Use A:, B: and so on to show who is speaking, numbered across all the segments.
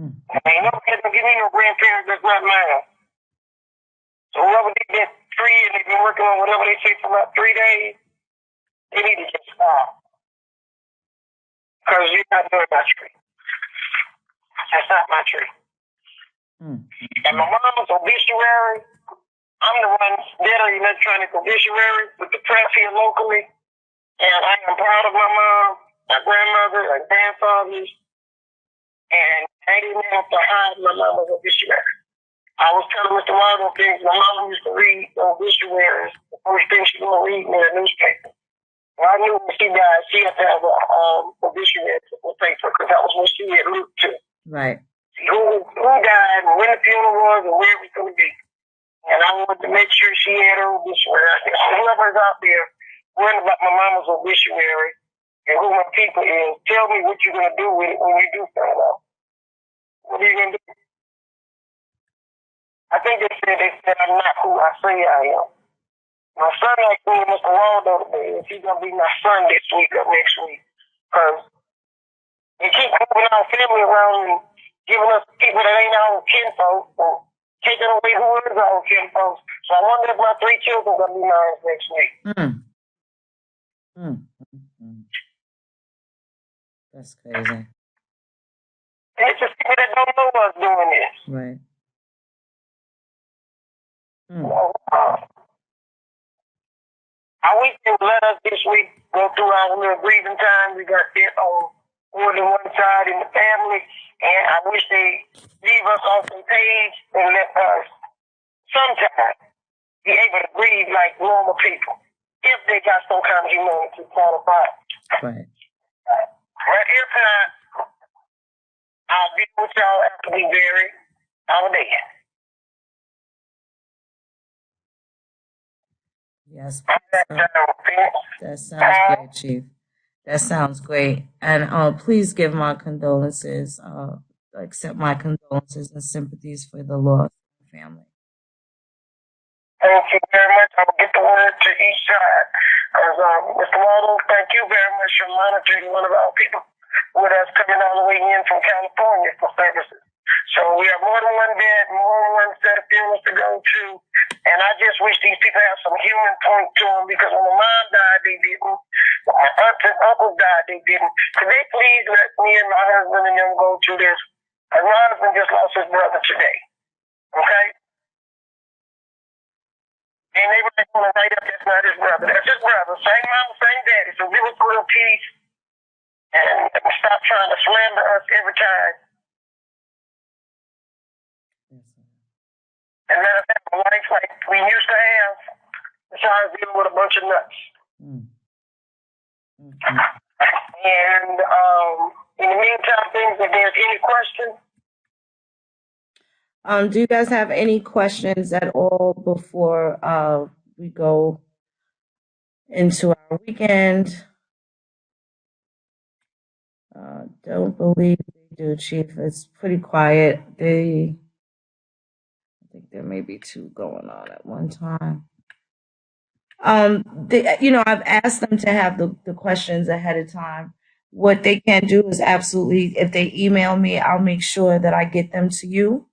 A: And ain't never had to give me no grandparents that's not mine. So whoever did that tree and they've been working on whatever they say for about 3 days, they need to just stop. Because you're not doing my tree. That's not my tree. And my mom's obituary, I'm the one that did an electronic obituary with the press here locally. And I am proud of my mom, my grandmother, and grandfathers. And I didn't have to hide my mama's obituary. I was telling Mr. Waldo things. My mama used to read the obituaries. The first thing she was reading in the newspaper. And I knew when she died, she had to have an obituary paper because that was what she had looked to.
B: Right.
A: See who died and when the funeral was and where it was going to be. And I wanted to make sure she had her obituary. So whoever's out there worrying about my mama's obituary and who my people is, tell me what you're going to do with it when you do find out. What are you going to do? I think they said I'm not who I say I am. My son like me and Mr. Waldo today, if he's going to be my son this week or next week. Because they keep moving our family around and giving us people that ain't our kinfolk and taking away who is our kinfolk. So I wonder if my 3 children are going to be mine next week.
B: That's crazy.
A: And it's just people that don't know us doing this.
B: Right.
A: I wish they would let us this week go through our little grieving time. We got that on more than one side in the family, and I wish they leave us off the page and let us sometimes be able to grieve like normal people if they got some kind of humanity qualified.
B: Right.
A: But if not, I'll be with y'all after we bury our dead.
B: Yes. That sounds great, Chief. That sounds great. And please give my condolences, accept my condolences and sympathies for the loss of the family.
A: Thank you very much. I will get the word to each side. Mr. Waldo, thank you very much for monitoring one of our people with us coming all the way in from California for services. So we have more than one bed, more than one set of funerals to go to. And I just wish these people had some human point to them because when my mom died, they didn't. When my aunts and uncles died, they didn't. Could they please let me and my husband and them go through this? And my husband just lost his brother today. Okay? And they were going to write up that's not his brother. That's his brother. Same mom, same daddy. So give us a little peace and stop trying to slander us every time. And let us have a life like we used to have besides dealing with a bunch of nuts. And in the meantime, if there's any questions.
B: Do you guys have any questions at all before we go into our weekend? Don't believe they do, Chief. It's pretty quiet. I think there may be 2 going on at one time. I've asked them to have the questions ahead of time. What they can do is absolutely, if they email me, I'll make sure that I get them to you.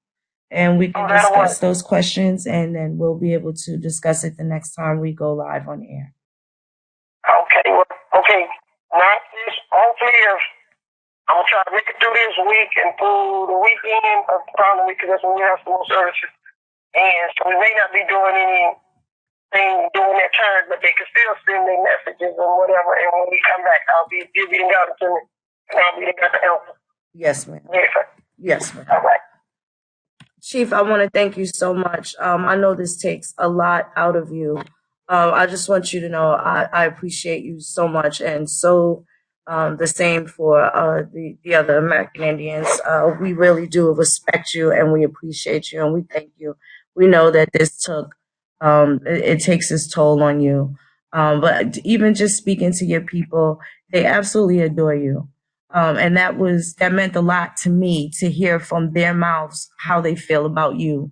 B: And we can discuss those questions, and then we'll be able to discuss it the next time we go live on air.
A: Okay. Not this. Hopefully, I'm going to try to make it through this week and through the weekend of the following week, because that's when we have some more services. And so we may not be doing anything during that time, but they can still send their messages and whatever. And when we come back, you'll be got to me, and I'll be got to help.
B: Yes, ma'am. Yes, ma'am.
A: All right.
B: Chief, I want to thank you so much. I know this takes a lot out of you. I just want you to know I appreciate you so much, and so the same for the other American Indians. We really do respect you, and we appreciate you, and we thank you. We know that this it takes its toll on you. But even just speaking to your people, they absolutely adore you. And that meant a lot to me to hear from their mouths how they feel about you,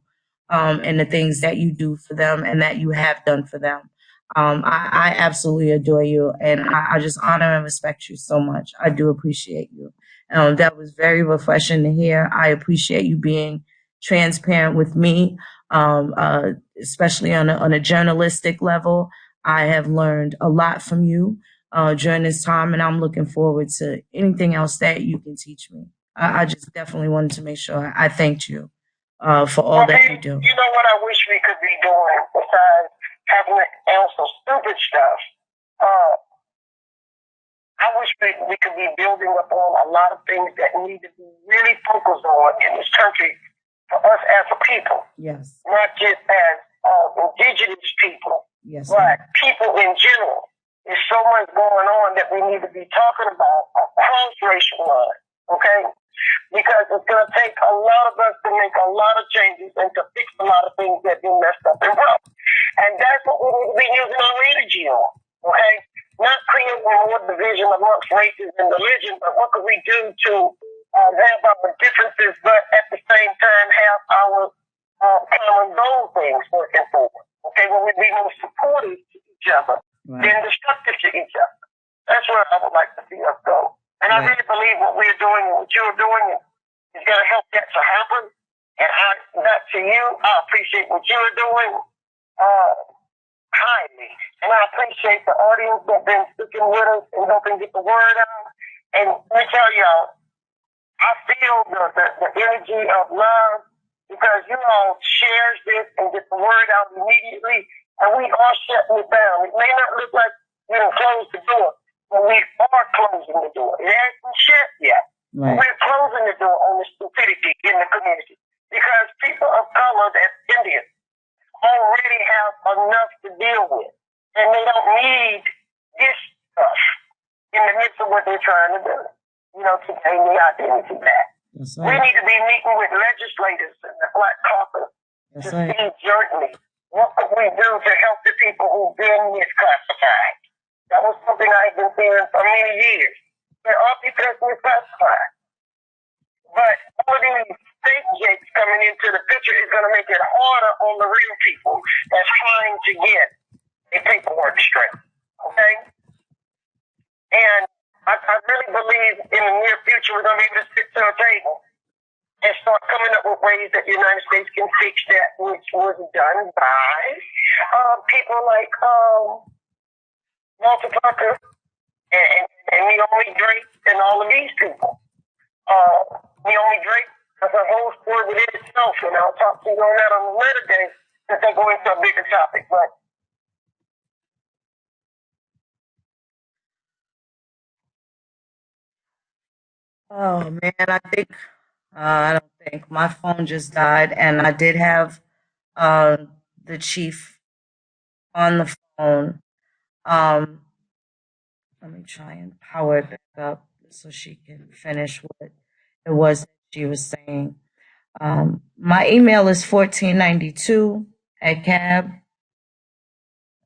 B: and the things that you do for them and that you have done for them. I absolutely adore you, and I just honor and respect you so much. I do appreciate you. That was very refreshing to hear. I appreciate you being transparent with me, especially on a journalistic level. I have learned a lot from you during this time, and I'm looking forward to anything else that you can teach me. I just definitely wanted to make sure I thanked you for all that you do.
A: You know what I wish we could be doing besides having to answer stupid stuff? I wish we could be building upon a lot of things that need to be really focused on in this country for us as a people.
B: Yes.
A: Not just as indigenous people,
B: yes,
A: but people in general. There's so much going on that we need to be talking about across racial lines, okay? Because it's going to take a lot of us to make a lot of changes and to fix a lot of things that have been messed up and broke. And that's what we need to be using our energy on, okay? Not creating more division amongst races and religion, but what could we do to have our differences, but at the same time have our common goal things working forward, okay? When we be more supportive to each other than destructive to each other. That's where I would like to see us go. And I really believe what we're doing and what you're doing is going to help that to happen. And not to you, I appreciate what you're doing highly. And I appreciate the audience that's been sticking with us and helping get the word out. And let me tell y'all, I feel the energy of love because you all shares this and get the word out immediately. And we are shutting it down. It may not look like we done closed the door, but we are closing the door. It hasn't shut yet. Right. We're closing the door on the stupidity in the community because people of color that's Indian already have enough to deal with. And they don't need this stuff in the midst of what they're trying to do, to gain the identity back. Right. We need to be meeting with legislators and the Black Caucus to see jointly what could we do to help the people who've been misclassified. That was something I've been hearing for many years. There are people that's misclassified. But all of these fake jakes coming into the picture is going to make it harder on the real people that's trying to get a paperwork straight. Okay? And I really believe in the near future we're going to be able to sit to a table and start coming up with ways that the United States can fix that, which was done by people like Walter Parker and Naomi Drake and all of these people. Naomi Drake has a whole story within itself, and I'll talk to you on that on a later day since I go into a bigger topic. But
B: oh man, I don't think my phone just died, and I did have the chief on the phone. Let me try and power it back up so she can finish what it was that she was saying. My email is 1492 at cab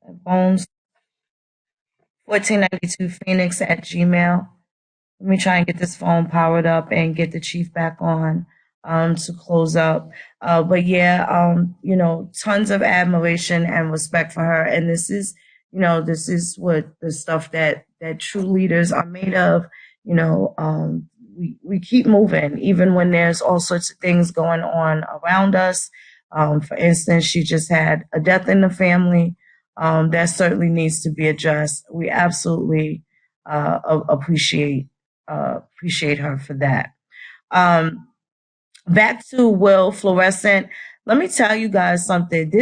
B: at bones 1492 phoenix at gmail. Let me try and get this phone powered up and get the chief back on to close up. But yeah, tons of admiration and respect for her. And this is what the stuff that true leaders are made of. We keep moving, even when there's all sorts of things going on around us. For instance, she just had a death in the family. That certainly needs to be addressed. We absolutely appreciate her for that. Back to Will Fluorescent. Let me tell you guys something.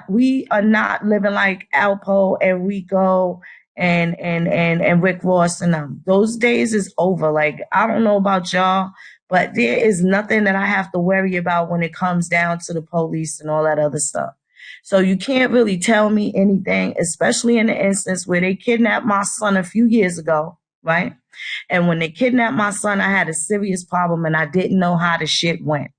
B: We are not living like Alpo and Rico and Rick Ross and them. Those days is over. Like, I don't know about y'all, but there is nothing that I have to worry about when it comes down to the police and all that other stuff. So you can't really tell me anything, especially in the instance where they kidnapped my son a few years ago, right? And when they kidnapped my son, I had a serious problem and I didn't know how the shit went.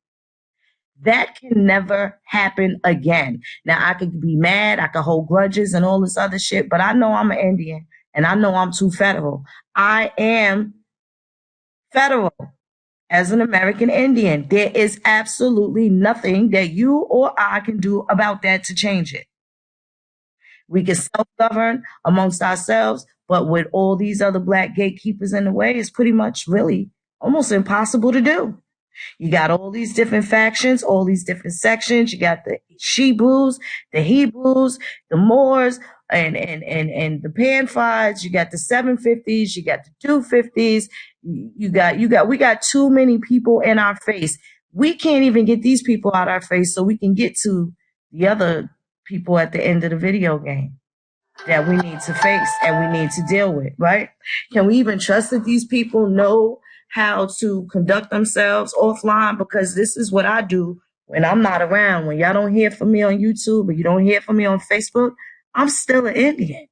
B: That can never happen again. Now, I could be mad, I could hold grudges and all this other shit, but I know I'm an Indian and I know I'm too federal. I am federal as an American Indian. There is absolutely nothing that you or I can do about that to change it. We can self-govern amongst ourselves, but with all these other black gatekeepers in the way, it's pretty much really almost impossible to do. You got all these different factions, all these different sections. You got the Shebrews, the Hebrews, the Moors, and the Panfides. You got the 750s. You got the 250s. We got too many people in our face. We can't even get these people out our face so we can get to the other people at the end of the video game that we need to face and we need to deal with, right? Can we even trust that these people know how to conduct themselves offline? Because this is what I do when I'm not around. When y'all don't hear from me on YouTube or you don't hear from me on Facebook, I'm still an Indian.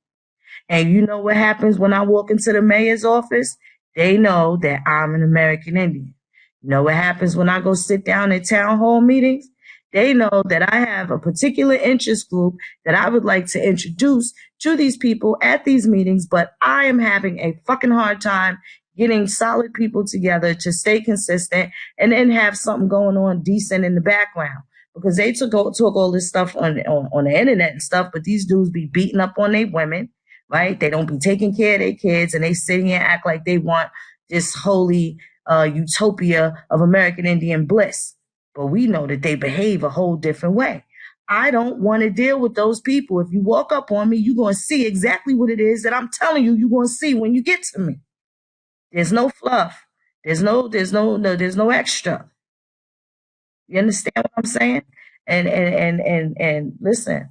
B: And you know what happens when I walk into the mayor's office? They know that I'm an American Indian. You know what happens when I go sit down at town hall meetings? They know that I have a particular interest group that I would like to introduce to these people at these meetings, but I am having a fucking hard time getting solid people together to stay consistent and then have something going on decent in the background. Because they took all this stuff on the internet and stuff, but these dudes be beating up on their women, right? They don't be taking care of their kids, and they sit here and act like they want this holy utopia of American Indian bliss. But we know that they behave a whole different way. I don't want to deal with those people. If you walk up on me, you're going to see exactly what it is that I'm telling you you're going to see when you get to me. There's no fluff. There's no extra. You understand what I'm saying? And listen,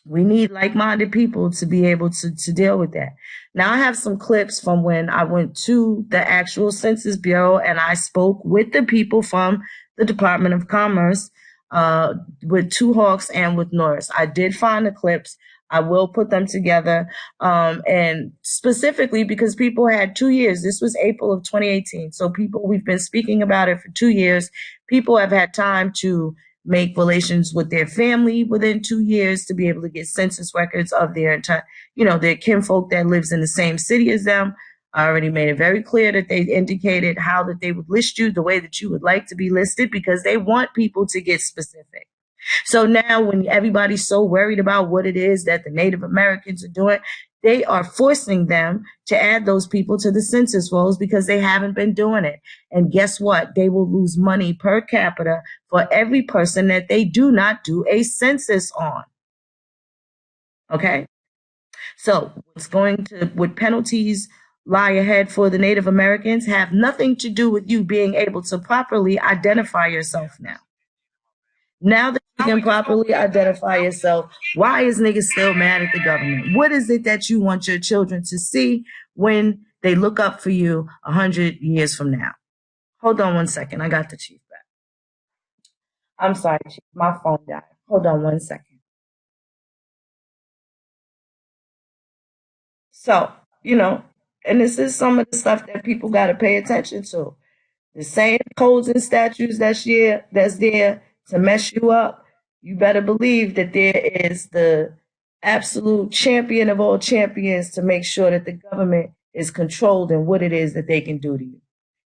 B: we need like-minded people to be able to deal with that. Now, I have some clips from when I went to the actual Census Bureau and I spoke with the people from the Department of Commerce, with Two Hawks and with Norris. I did find the clips. I will put them together. And specifically because people had 2 years. This was April of 2018. So we've been speaking about it for 2 years. People have had time to make relations with their family within 2 years to be able to get census records of their entire, their kinfolk that lives in the same city as them. I already made it very clear that they indicated how that they would list you the way that you would like to be listed because they want people to get specific. So now when everybody's so worried about what it is that the Native Americans are doing, they are forcing them to add those people to the census rolls because they haven't been doing it. And guess what? They will lose money per capita for every person that they do not do a census on. Okay? So what penalties lie ahead for the Native Americans have nothing to do with you being able to properly identify yourself now. Now that you can properly identify yourself, why is niggas still mad at the government? What is it that you want your children to see when they look up for you 100 years from now? Hold on one second. I got the chief back. I'm sorry, chief. My phone died. Hold on one second. So, and this is some of the stuff that people got to pay attention to. The same codes and statutes that's there to mess you up. You better believe that there is the absolute champion of all champions to make sure that the government is controlled in what it is that they can do to you.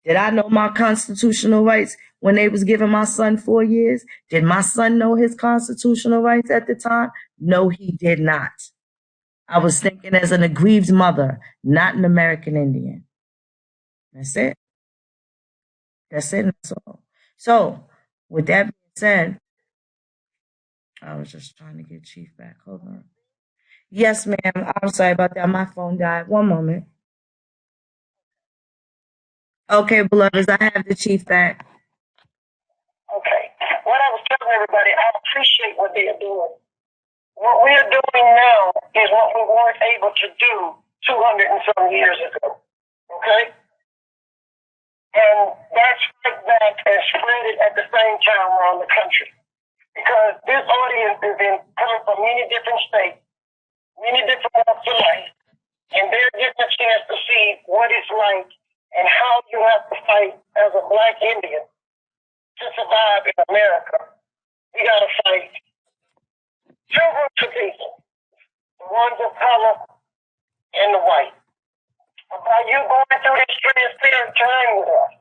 B: Did I know my constitutional rights when they was giving my son 4 years? Did my son know his constitutional rights at the time? No, he did not. I was thinking as an aggrieved mother, not an American Indian. That's it. That's it. That's all. So, with that being said, I was just trying to get Chief back. Hold on. Yes, ma'am. I'm sorry about that. My phone died. One moment. Okay, beloveds, I have the Chief back.
A: Okay. What I was telling everybody, I appreciate what they are doing. What we are doing now is what we weren't able to do 200 and some years ago. Okay? And that's like that and spread it at the same time around the country. Because this audience is coming from many different states, many different walks of life, and they're getting a chance to see what it's like and how you have to fight as a Black Indian to survive in America. We got to fight two groups of people, the ones of color and the white. By you going through this transparent time with us,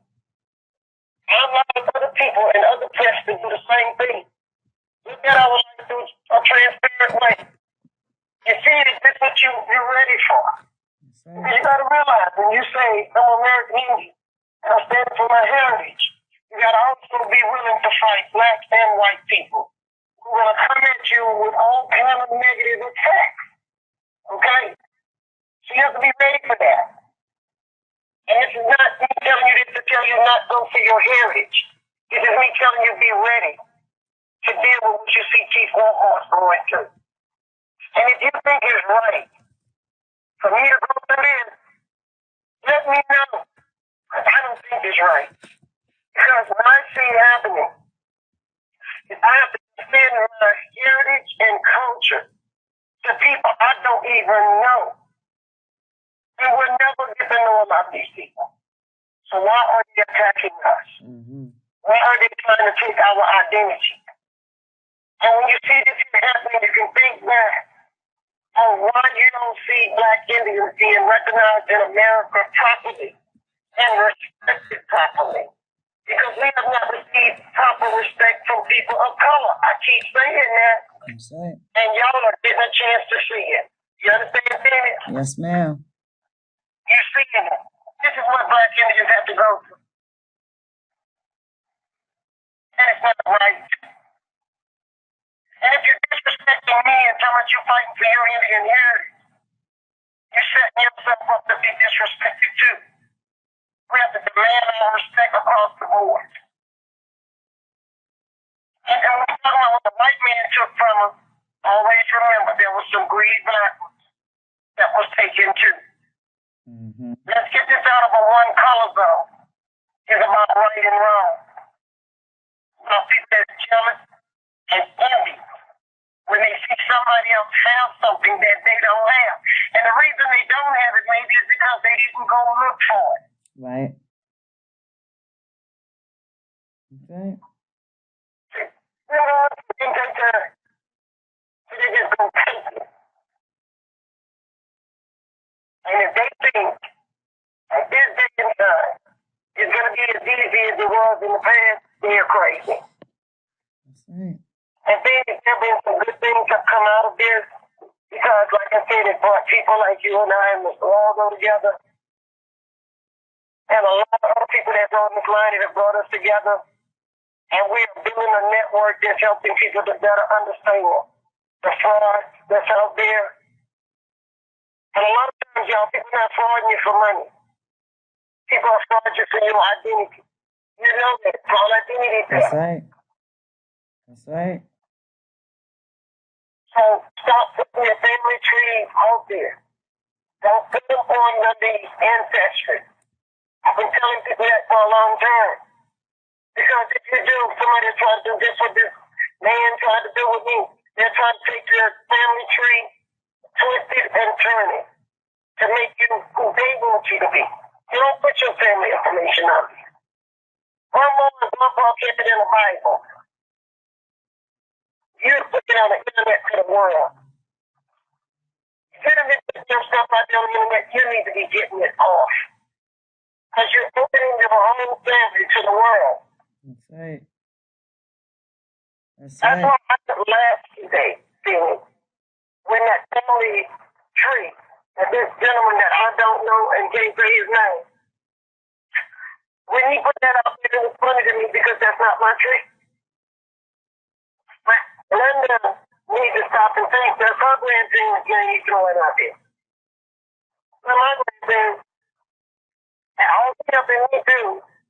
A: I'm allowing other people and other press to do the same thing. Look at our life through a transparent way. You see, this is what you're ready for. You got to realize when you say I'm American Indian, I stand heritage. You got to also be willing to fight black and white people who are going to come at you with all kind of negative attacks. Okay? So you have to be ready for that. And this is not me telling you this to tell you not go for your heritage. This is me telling you be ready to deal with what you see Chief Warhorse going through. And if you think it's right for me to go through this, let me know. Because I don't think it's right. Because what I see happening is I have to defend my heritage and culture to people I don't even know. And we'll never get to know about these people. So why are they attacking us? Why are they trying to take our identity? And when you see this happening, you can think back on why you don't see black Indians being recognized in America properly and respected properly. Because we have not received proper respect from people of color. I keep saying that.
B: That's right.
A: And y'all are getting a chance to see it. You understand it?
B: Yes, ma'am.
A: You're seeing it. This is what black Indians have to go through. And it's not right. And if you're disrespecting me and telling me you're fighting for your Indian heritage, you're setting yourself up to be disrespected too. We have to demand our respect across the board. And when we talk about what the white man took from us, always remember there was some greed backwards that was taken too. Let's get this out of a one color zone. It's about right and wrong. About people that's jealous and envy when they see somebody else have something that they don't have. And the reason they don't have it maybe is because they didn't go look for it.
B: Right. Okay.
A: You know, they take time. So they just go take it. And if they think at this day and time it's going to be as easy as it was in the past, they're crazy.
B: That's right.
A: And then there have been some good things that come out of this because, like I said, it brought people like you and I and Mr. Waldo together. And a lot of other people that's on this line that have brought us together. And we are building a network that's helping people to better understand the fraud that's out there. And a lot of times, y'all, people are not frauding you for money. People are frauding you for your identity. You know that. It's all identity theft.
B: That's right. That's right.
A: So stop putting your family tree out there. Don't put them on the ancestry. I've been telling people that for a long time. Because if you do, somebody tried to do this with this man tried to do with me. They're trying to take your family tree, twist it and turn it to make you who they want you to be. You don't put your family information on there. Grandma and grandpa kept it in the Bible. You put it on the internet to the world. If you don't put your stuff out there on the internet, you need to be getting it off. Because you're opening your whole family to the world.
B: That's right. That's
A: That's
B: right.
A: why I laughed today, seeing when that family tree, that this gentleman that I don't know and can't say his name, when he put that out there, it was funny to me because that's not my tree. But Linda needs to stop and think that's her grandparents' name he's throwing out there. Well, my grandparents, and all he helping me do,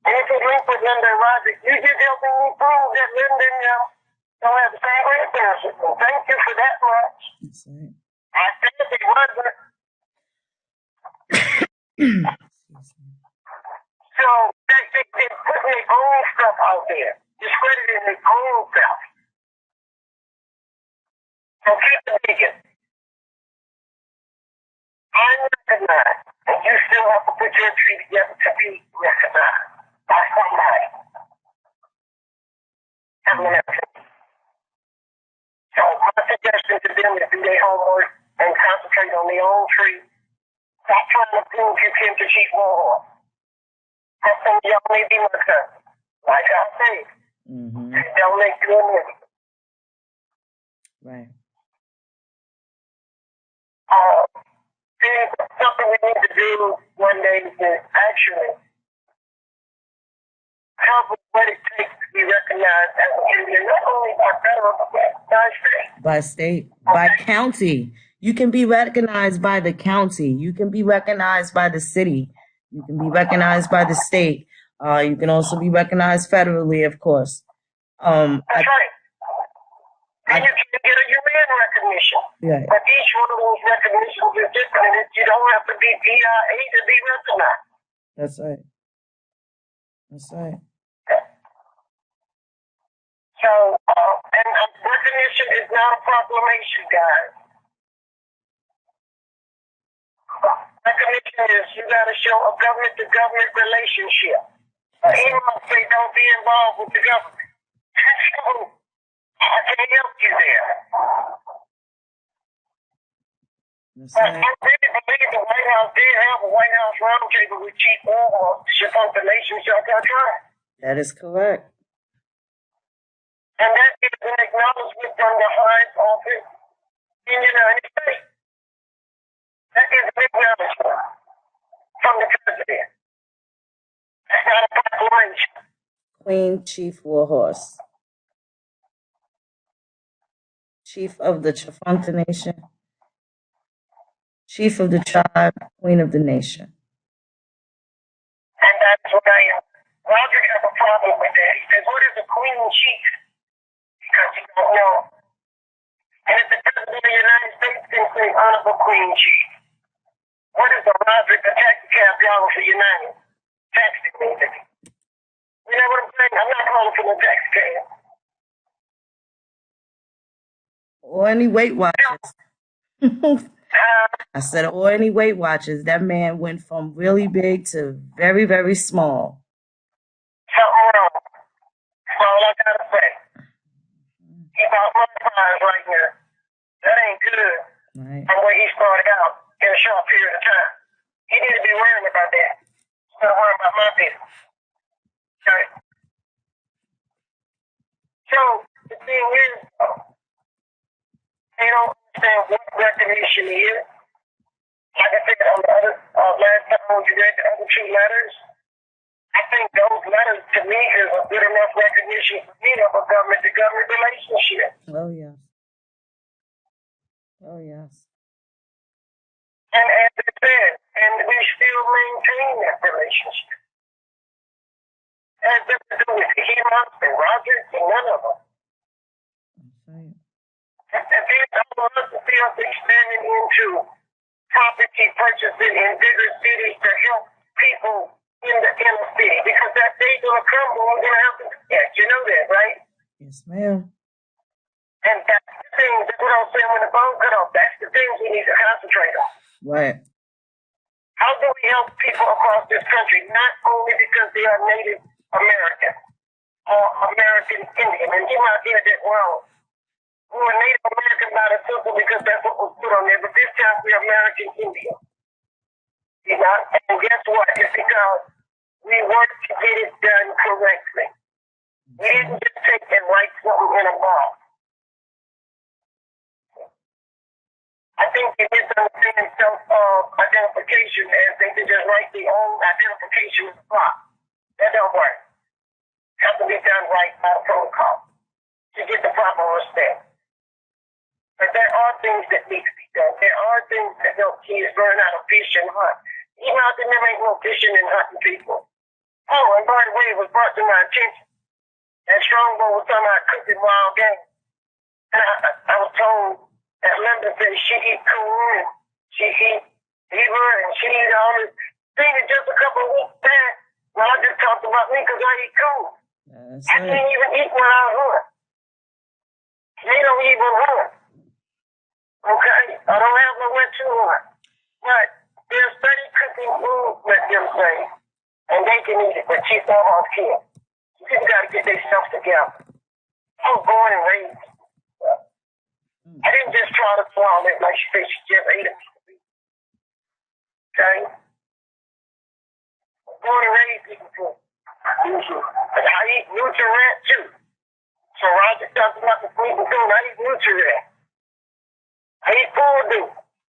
A: and if you link with Linda and Roger, you just helping me prove that Linda and them don't have the same grandparents. And thank you for that much.
B: That's right.
A: I said it wasn't. So they put their own stuff out there, discrediting their own self. So keep the thinking. I'm recognized, and you still have to put your tree together to be recognized by somebody. So my suggestion to them is do their homework and concentrate on their own tree. Stop trying to prove you can to Chief Warhorse. That's some of y'all may be my cousin. Like I say, don't make you a minute.
B: Right.
A: Something we need to do one day is actually cover what it takes to be recognized as an Indian, not only by federal, but by state.
B: By state, by county. You can be recognized by the county. You can be recognized by the city. You can be recognized by the state. You can also be recognized federally, of course.
A: That's right. And you can get a UN recognition.
B: Right.
A: But each one of those recognitions is different, and you don't have to be PIA to be recognized.
B: That's right. That's right.
A: So, and recognition is not a proclamation, guys. Recognition is you got to show a government-to-government relationship. Anyone say don't be involved with the government. So, I can help you there. But I really believe the White House did have a White House roundtable with Chief Warhol to ship out the nation shall try.
B: That is correct.
A: And that is an acknowledgement from the highest office in the United States. That is an acknowledgement from the president. That's not a proclamation.
B: Queen Chief Warhorse. Chief of the Chafunta Nation. Chief of the tribe, Queen of the nation.
A: And that's what I am. Roger has a problem with that. He says, what is a queen chief? Because he don't know. And if the president of the United States can say honorable queen chief, what is a Roger, a taxi cab driver for United? Taxi means. You know what I'm saying? I'm not calling for no taxi cab.
B: Or any Weight Watchers. I said, or any Weight Watchers. That man went from really big to very, very small.
A: Something wrong. That's all I gotta say. He bought my prize right here. That ain't good.
B: Right.
A: From where he started out in a short period of time. He need to be worrying about that. Instead of worrying about my business. Okay? So, the thing is, they don't understand what recognition is. Like I said on the other, last time you read the other two letters, I think those letters to me is a good enough recognition for me of a government-to-government relationship.
B: Oh, yes. Oh, yes.
A: And as I said, and we still maintain that relationship. It has nothing to do with him, and Rogers, and none of them.
B: Right.
A: And then all of us still expanding into property purchasing in bigger cities to help people in the inner city. Because that day's going to come when we're going to have to do that. You know that, right?
B: Yes, ma'am.
A: And that's the thing, that's what I'm saying when the phone cut off. That's the things we need to concentrate on.
B: Right.
A: How do we help people across this country? Not only because they are Native American or American Indian. And you might hear that wrong. We were Native American by the simple because that's what was put on there. But this time we're American Indian. You know? And guess what? It's because we worked to get it done correctly. We didn't just take and write something in a box. I think they misunderstand self-identification as they can just write their own identification in the box. That don't work. It has to be done right by protocol to get the proper respect. But there are things that need to be done. There are things that help kids learn how to fish and hunt. Even out there, there ain't no fishing and hunting people. Oh, and by the way, it was brought to my attention that Strongbow was talking about cooking wild game. And I was told that Linda said she eat coon and she eat beaver and she eat all this. Thing that just a couple of weeks back, when I just talked about me because I eat coon. I can't even eat when I hunt. They don't even hunt. Okay? I don't have nowhere to hunt. But there's 30 cooking food, let them say, and they can eat it, but Chief Warhol can't. People got to get themselves together. I was born and raised. I didn't just try to swallow it like she said she just ate it. Okay? Born and raised eating food. But I eat Nutri-Rent too. So Roger talks about the food and food. I eat Nutri-Rent. I eat food.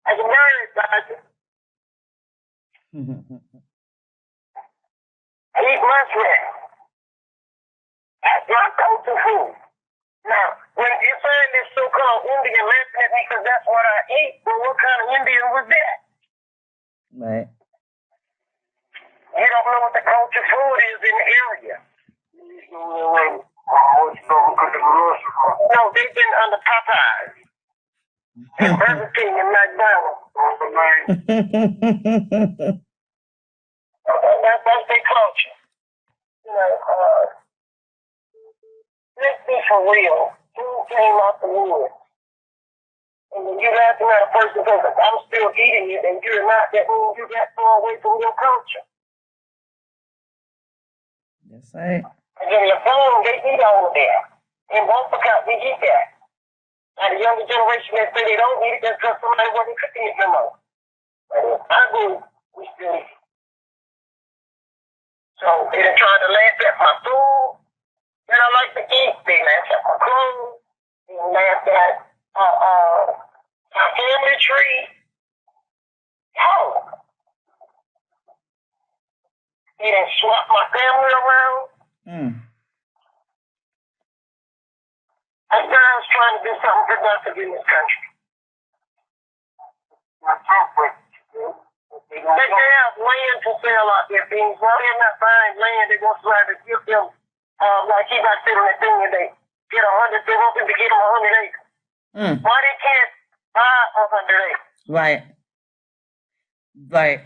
A: As a bird, Roger. I eat mushroom. That's my culture food. Now, when you find this so-called Indian laughing at me because that's what I ate, well, what kind of Indian was that?
B: Right.
A: You don't know what the culture food is in the area. No, they've been under Popeyes and Burger King and McDonald's. That's their culture. You know, let's be for real. Food came out the woods. And when you're laughing at a person because I'm still eating it and you're not, that means you got far away from your culture.
B: That's right.
A: And then your phone, they eat all of that. And won't because we eat that. Now the younger generation, they say they don't eat it just because somebody wasn't cooking it no more. But I do, we still eat it. So they done tried to laugh at my food that I like to eat. They laugh at my clothes. They laugh at my family tree. Oh. They done swap my family around. I said I was trying to do something productive in this country. They have land to sell out there, things. Why they're not buying land, they're going to try to give them, like he got said on that thing, and they get 100, they want them to get them 100 acres. Why they can't buy 100 acres?
B: Right. Right.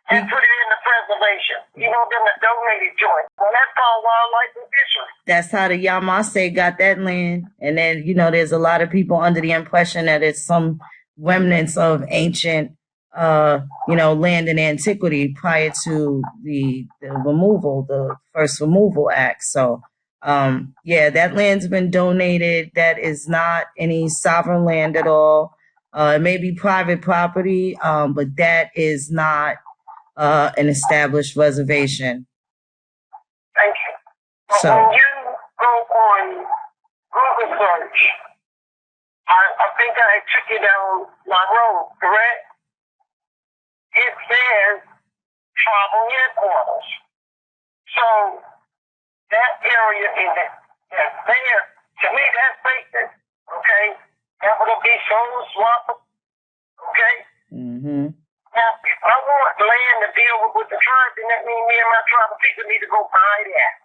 A: And put it in the preservation. You want them to donate it joint. Well, that's called wildlife fishery.
B: That's how the Yamase got that land. And then, you know, there's a lot of people under the impression that it's some remnants of ancient, you know, land in antiquity prior to the removal, the first removal act. So, yeah, that land's been donated. That is not any sovereign land at all. It may be private property, but that is not an established reservation.
A: Thank you. But
B: So,
A: when you go on Google search, I think I took you down my road, correct? It says tribal headquarters. So that area is that's there. To me, that's sacred. Okay? That would be soul swap. Okay? Now, if I want land to deal with the tribe, then that means me and my tribal people need to go buy that.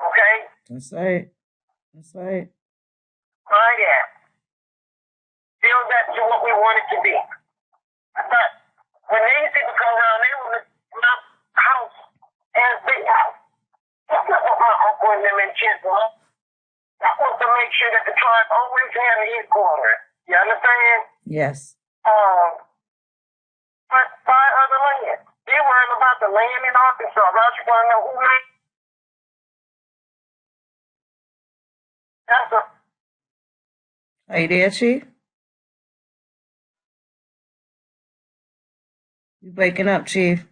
A: Okay?
B: that's right. That's right.
A: Buy that. Build that to what we want it to be. But when these people come around, they want my house as big house. That's not what my uncle and them intent was. I want to make sure that the tribe always had a headquarters. You understand?
B: Yes.
A: But buy other land. They worrying about the land in Arkansas. Roger want to know who land. That's a.
B: Are you there, Chief? You breaking up, Chief?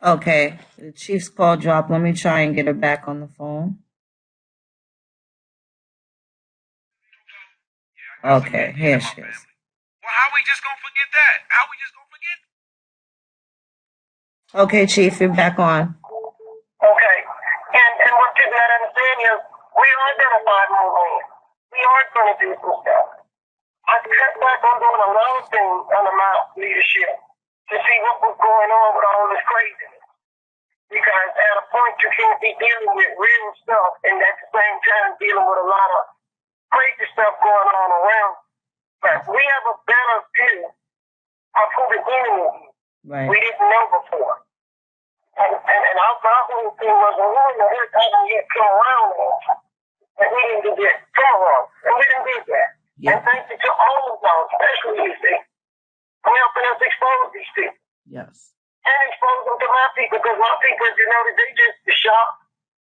B: Okay. The Chief's call dropped. Let me try and get her back on the phone. Okay, here she is.
C: Well, how we just gonna forget that? How we just gonna forget?
B: Okay, Chief, you're back on.
A: Okay. And what you gotta understand is we are gonna buy more land. We are gonna do some stuff. I cut back on doing a lot of things under my leadership to see what was going on with all this craziness. Because at a point you can't be dealing with real stuff and at the same time dealing with a lot of crazy stuff going on around. But we have a better view of who the enemy is.
B: Right.
A: We didn't know before. And our whole thing was, well, who in the heck haven't yet come around us? And we didn't do that. Come around. And we didn't do that.
B: Yeah.
A: And thank you to all of those, especially you see, for helping us expose these people.
B: Yes.
A: And expose them to my people, because my people, you know, they just shocked.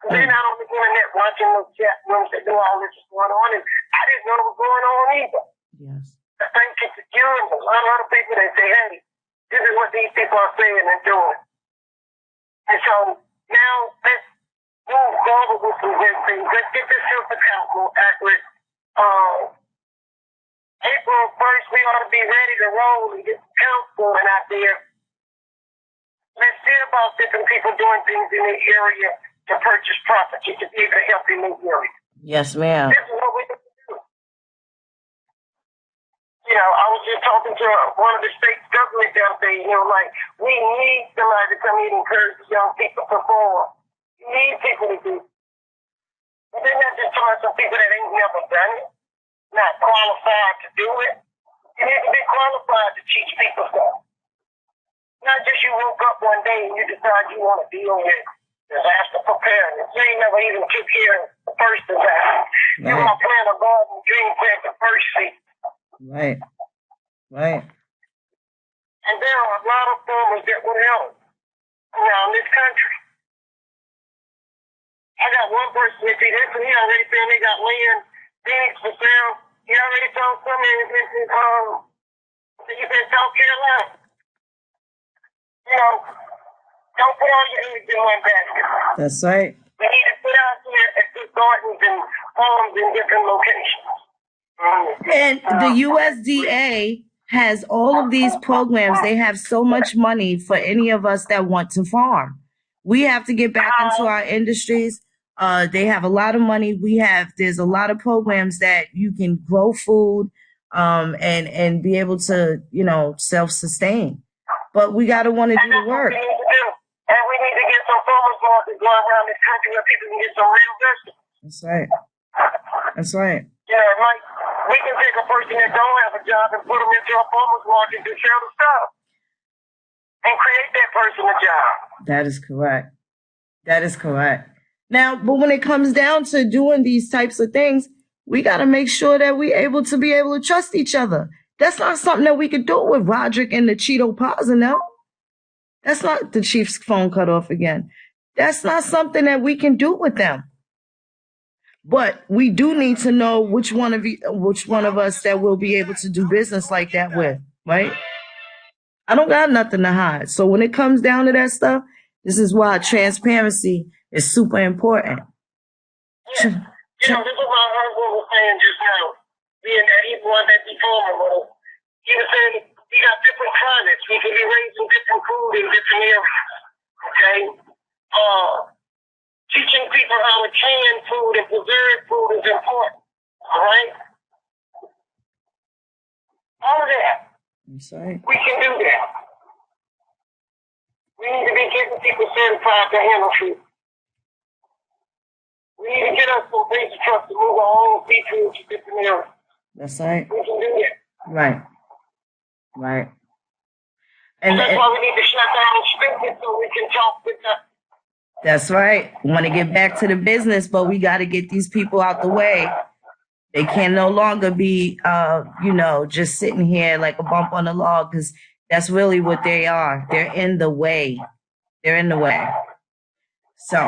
A: Because they're not on the internet watching those chat rooms that do all this is going on. And I didn't know it was going on either.
B: Yes.
A: I thank you to you and a lot of other people that say, hey, this is what these people are saying and doing. And so now let's move forward with some good things. Let's get this super count more accurate. April 1st, we ought to be ready to roll and get the counts going out there. let's see about different people doing things in the area to purchase property to be able to help in the area.
B: Yes, ma'am.
A: This is what we need to do. You know, I was just talking to one of the state government the other day, you know, like, we need somebody to come in and encourage the young people to perform. You need people to do it. But they're not just talking about some people that ain't never done it, not qualified to do it. You need to be qualified to teach people stuff. Not just you woke up one day and you decide you want to deal with disaster preparedness. You ain't never even took care of the first disaster. Right. You want to plant a garden dream, plant the first seed.
B: Right. Right.
A: And there are a lot of farmers that will help around this country. I got one person, if he already said they got land, Phoenix for sale. He already told somebody he's in South Carolina. You know, don't put all your eggs in one basket.
B: That's right.
A: We need to put out there at good gardens and farms in different locations.
B: And the USDA has all of these programs. They have so much money for any of us that want to farm. We have to get back into our industries. They have a lot of money. There's a lot of programs that you can grow food and be able to, you know, self-sustain. But we got to want to do the work.
A: And we need to get some farmers markets going around this country where people can get some real vegetables.
B: That's right. That's right.
A: Yeah, like we can take a person that don't have a job and put them into a farmer's market to sell the stuff and create that person a job.
B: That is correct. That is correct. Now, but when it comes down to doing these types of things, we got to make sure that we're able to trust each other. That's not something that we could do with Roderick and the Cheeto Paws and them. That's not the chief's phone cut off again. That's not something that we can do with them. But we do need to know which one of us that will be able to do business like that with, right? I don't got nothing to hide. So when it comes down to that stuff, this is why transparency is super important.
A: Yeah. You know, this is what my husband was saying just now, being that he wanted that deformer. He was saying we got different climates. We can be raising different food in different areas. Okay? Teaching people how to can food and preserve food is important. All right? All of that.
B: I'm sorry.
A: We can do that. We need to be getting people certified to handle food. We need to get us some basic trucks to move our own seafood to different areas.
B: That's right.
A: We can do that.
B: Right. Right.
A: And that's why we need to shut down the spigot so we can talk with them.
B: That's right. We want to get back to the business, but we got to get these people out the way. They can no longer be, just sitting here like a bump on the log, because that's really what they are. They're in the way. They're in the way. So,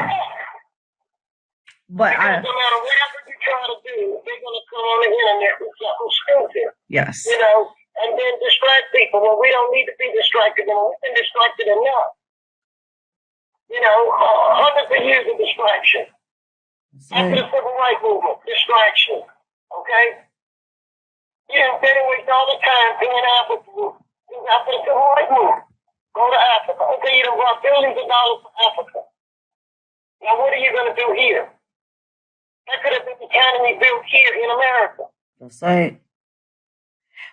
B: but
A: no matter whatever you try to do, they're going to come on the internet with something stupid.
B: Yes.
A: You know, and then distract people. Well, we don't need to be distracted. We've been distracted enough. You know, hundreds of years of distraction. After the civil rights movement, distraction. Okay? You know, they didn't waste all the time doing Africa. After the civil rights movement, go to Africa. Okay, you done brought billions of dollars to Africa. Now, what are you going to do here? That could have been the economy built here in America.
B: That's right.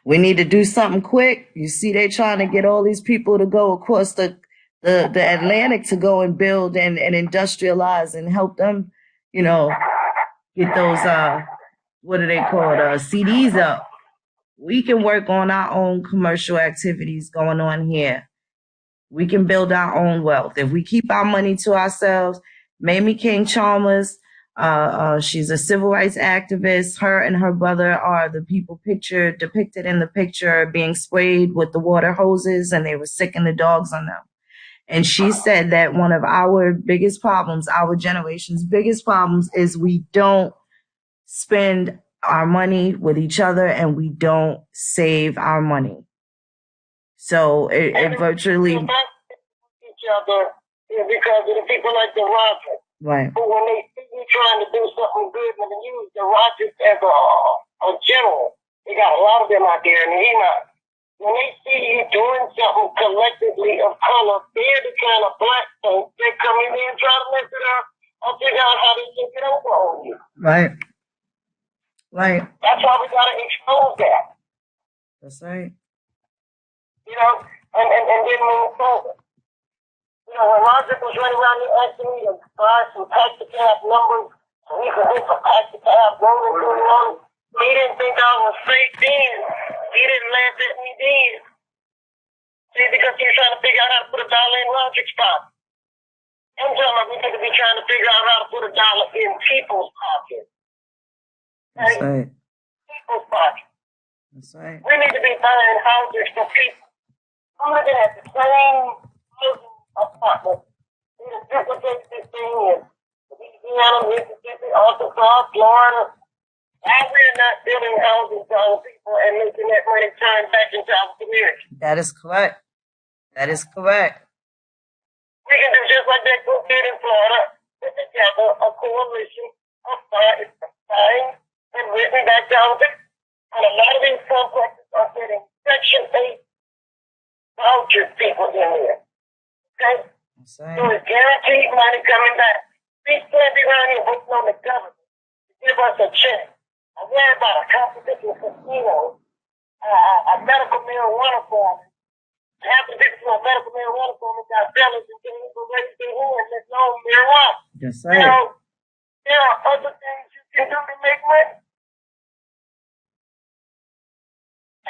B: We need to do something quick. You see, they're trying to get all these people to go across the Atlantic to go and build and industrialize and help them, you know, get those, what are they called, CDs up. We can work on our own commercial activities going on here. We can build our own wealth. If we keep our money to ourselves, Mamie King Chalmers, she's a civil rights activist. Her and her brother are the people depicted in the picture being sprayed with the water hoses, and they were sicking the dogs on them. And she said that one of our biggest problems, our generation's biggest problems, is we don't spend our money with each other and we don't save our money. So it virtually...
A: each other because of the people like the Rogers.
B: Right.
A: Who, when they see you trying to do something good, and they use the Rogers as a general, they got a lot of them out there, and he not. When they see you doing something collectively of color, they're the kind of black folks that come in there and try to mess it up or figure out how they can get over on you.
B: Right. Right.
A: That's why we gotta expose that.
B: That's right.
A: You know, and then move forward. You know, when Roger was running around here asking me to buy some taxi cab numbers so he could get some taxi cab rolling through the road, he didn't think I was fake then. He didn't laugh at me then. See, because he was trying to figure out how to put a dollar in Roger's pocket. I'm talking about we need to be trying to figure out how to put a dollar in people's pockets.
B: That's right.
A: People's pockets.
B: That's right.
A: We need to be buying houses for people. I'm looking at the same housing apartment. We need to duplicate this thing in Louisiana, Mississippi, Arkansas, Florida. Why we're not building houses for our people and making that money turn back into our community?
B: That is correct. That is correct.
A: We can do just like that group did in Florida. Put together a coalition of buying and written back down to. And a lot of these complexes are getting Section 8 voucher people in there. Okay? So it's guaranteed money coming back. These can't be around here waiting on the government to give us a check. I worry about a competition casino, a medical marijuana farm. Half the people from a medical marijuana farm got fellas and can't even raise their hand, let alone marijuana.
B: Yes, sir.
A: You know, there are other things you can do to make money.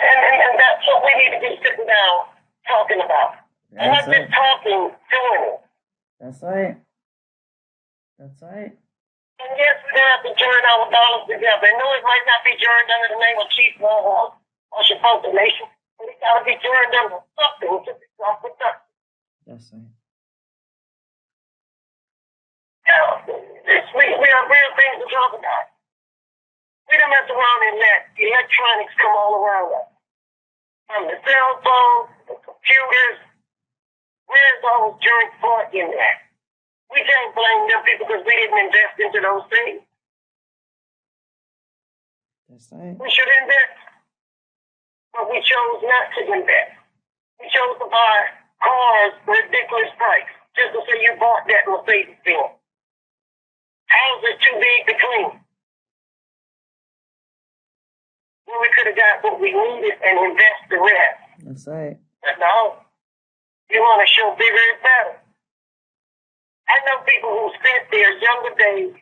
A: And that's what we need to be sitting down talking about. And not just talking, doing it.
B: That's right. That's right.
A: And yes, we're going to have to join our dollars together. I know it might not be joined under the name of Chief Warhol or Support the Nation, but it got to be joined under something to become productive.
B: That's right.
A: We have real things to talk about. We don't mess around and let electronics come all around us. From the cell phones, the computers, where's all joint part in that? We can't blame them people because we didn't invest into those things.
B: That's right.
A: We should invest. But we chose not to invest. We chose to buy cars for a ridiculous price just to say you bought that Mercedes Benz. How's it too big to clean? Well, we could have got what we needed and invest the rest.
B: That's right.
A: But no, you want to show bigger and better. I know people who spent their younger days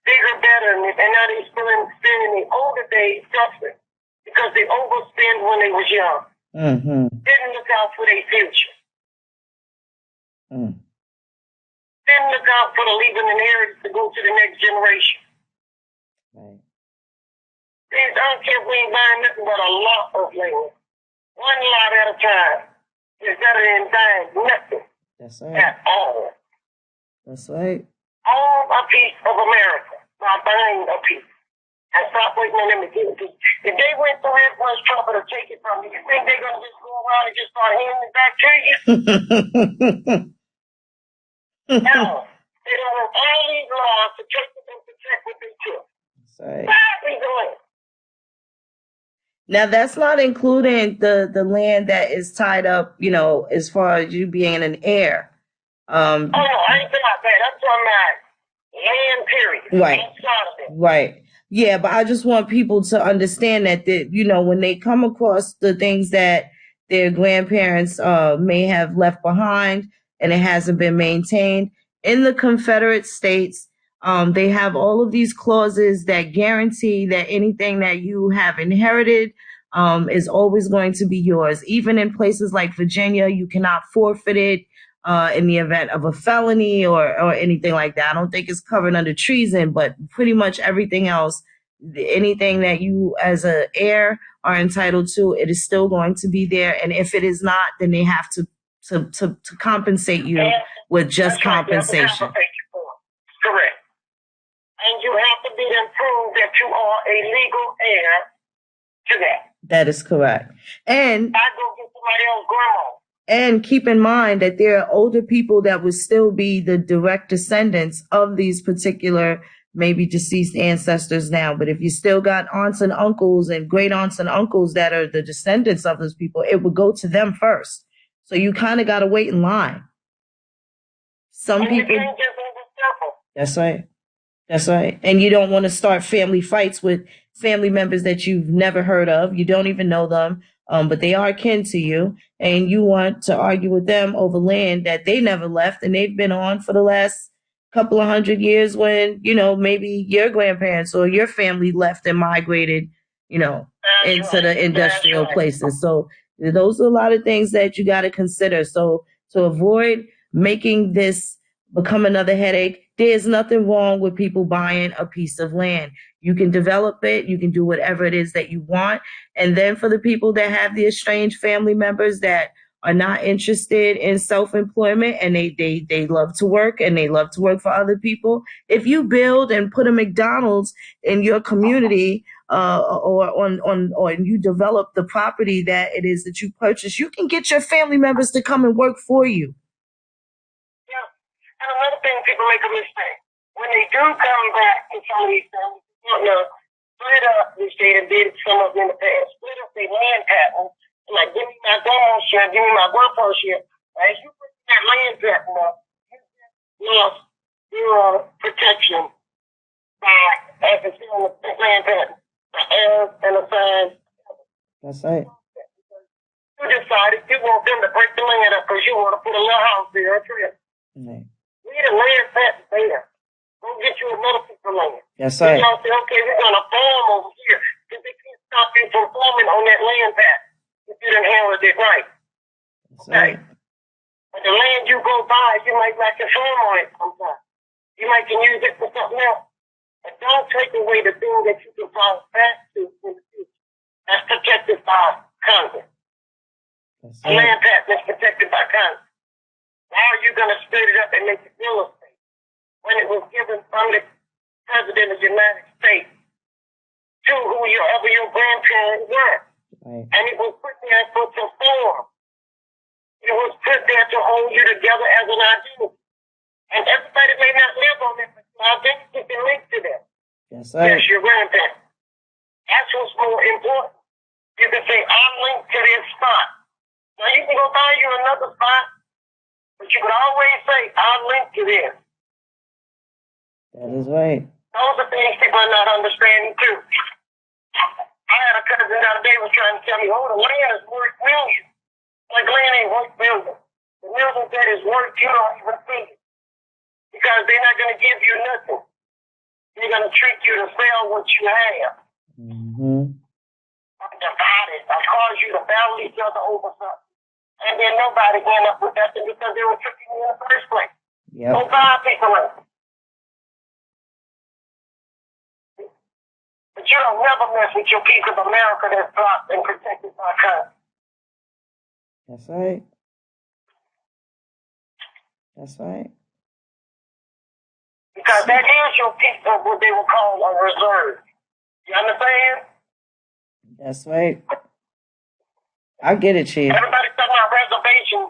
A: bigger, better, and now they're spending their older days suffering because they overspend when they was young.
B: Mm-hmm.
A: Didn't look out for their future.
B: Mm.
A: Didn't look out for the leaving inheritance to go to the next generation.
B: Right.
A: I don't care if we ain't buying nothing but a lot of land. One lot at a time is better than buying nothing.
B: That's right.
A: At all.
B: That's right.
A: Own a piece of America, not buying a piece. And stop waiting on them to give it to you. If they went through everyone's trouble to take it from you, you think they're going to just go around and just start handing it back to you? No. They don't have all these laws to take it and protect what they took.
B: That's right.
A: Why are we doing it?
B: Now, that's not including the land that is tied up, you know, as far as you being an heir.
A: Oh, no, I ain't talking about that. I'm talking about land, period.
B: Right.
A: Outside of it.
B: Right. Yeah, but I just want people to understand that, you know, when they come across the things that their grandparents may have left behind and it hasn't been maintained, in the Confederate States, they have all of these clauses that guarantee that anything that you have inherited is always going to be yours. Even in places like Virginia, you cannot forfeit it in the event of a felony or anything like that. I don't think it's covered under treason, but pretty much everything else, anything that you as an heir are entitled to, it is still going to be there. And if it is not, then they have to compensate you with just compensation.
A: Correct. And you have to be able to prove that you are a legal heir to that.
B: That is correct. And
A: I go get somebody else's grandma.
B: And keep in mind that there are older people that would still be the direct descendants of these particular maybe deceased ancestors now. But if you still got aunts and uncles and great aunts and uncles that are the descendants of those people, it would go to them first. So you kind of got to wait in line. Some
A: And you
B: people.
A: can't just overstep.
B: That's right. That's right. And you don't want to start family fights with family members that you've never heard of. You don't even know them, but they are kin to you. And you want to argue with them over land that they never left and they've been on for the last couple of 100 years when, maybe your grandparents or your family left and migrated, into the industrial places. So those are a lot of things that you got to consider. So to avoid making this become another headache, there's nothing wrong with people buying a piece of land. You can develop it, you can do whatever it is that you want. And then for the people that have the estranged family members that are not interested in self-employment and they love to work and they love to work for other people, if you build and put a McDonald's in your community, or you develop the property that it is that you purchase, you can get your family members to come and work for you.
A: And another thing, people make a mistake. When they do come back to some of these things, split up the state and did some of them in the past, split up their land patent, like, give me my grandma's share, give me my grandpa's share. As you put that land patent up, you lost your protection by as it's in the land patent, the heirs and the signs.
B: That's right.
A: You decided you want them to break the land up because you want to put a little house there, a tree.
B: Right.
A: Leave the land patent there. Go get you another piece of land.
B: That's right.
A: Y'all say, okay, we're going to farm over here. Because they can't stop you from farming on that land patent if you didn't handle it right.
B: That's
A: okay.
B: right.
A: But the land you go buy, you might not can farm on it sometimes. You might can use it for something else. But don't take away the thing that you can fall back to in the future. That's protected by Congress.
B: That's
A: the land patent is protected by Congress. Why are you going to split it up and make it real estate when it was given from the President of the United States to whoever your grandparents were?
B: Right.
A: And it was put there to form. It was put there to hold you together as an identity. And everybody may not live on it, but your identity can link to them.
B: That's right.
A: Yes, your grandparents. That's what's more important. You can say, I'm linked to this spot. Now, you can go buy you another spot, but you can always say, I'm linked to this.
B: That is right.
A: Those are things people are not understanding, too. I had a cousin the other day was trying to tell me, the land is worth millions. Like, land ain't worth millions. The millions that is worth, you don't even see it. Because they're not going to give you nothing. They're going to trick you to sell what you have.
B: Mm-hmm.
A: Divide it. Or cause you to battle each other over something. And then nobody end up with nothing because they were tricking you in the first place.
B: Yep.
A: So buy people in. But you don't never mess with your piece of America that's blocked and protected by Congress.
B: That's right. That's right.
A: Because that is your piece of what they will call a reserve. You understand?
B: That's right. I get it, Chief.
A: Everybody's talking about reservation.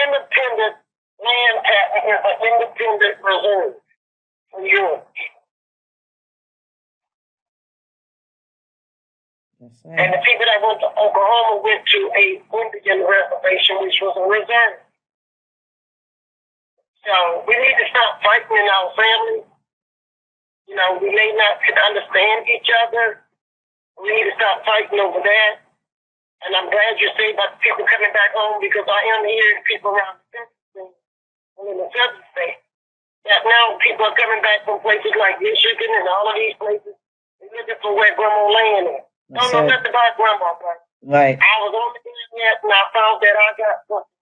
A: Independent land patent is an independent reserve for you.
B: That's right.
A: And the people that went to Oklahoma went to a Indian reservation, which was a reserve. So we need to stop fighting in our family. We may not understand each other. We need to stop fighting over that. And I'm glad you say about people coming back home because I am hearing people around the country and in the southern state that now people are coming back from places like Michigan and all of these places. They're looking for where grandma land is. Don't know nothing about grandma, but
B: right.
A: I was on the internet and I found that I got something.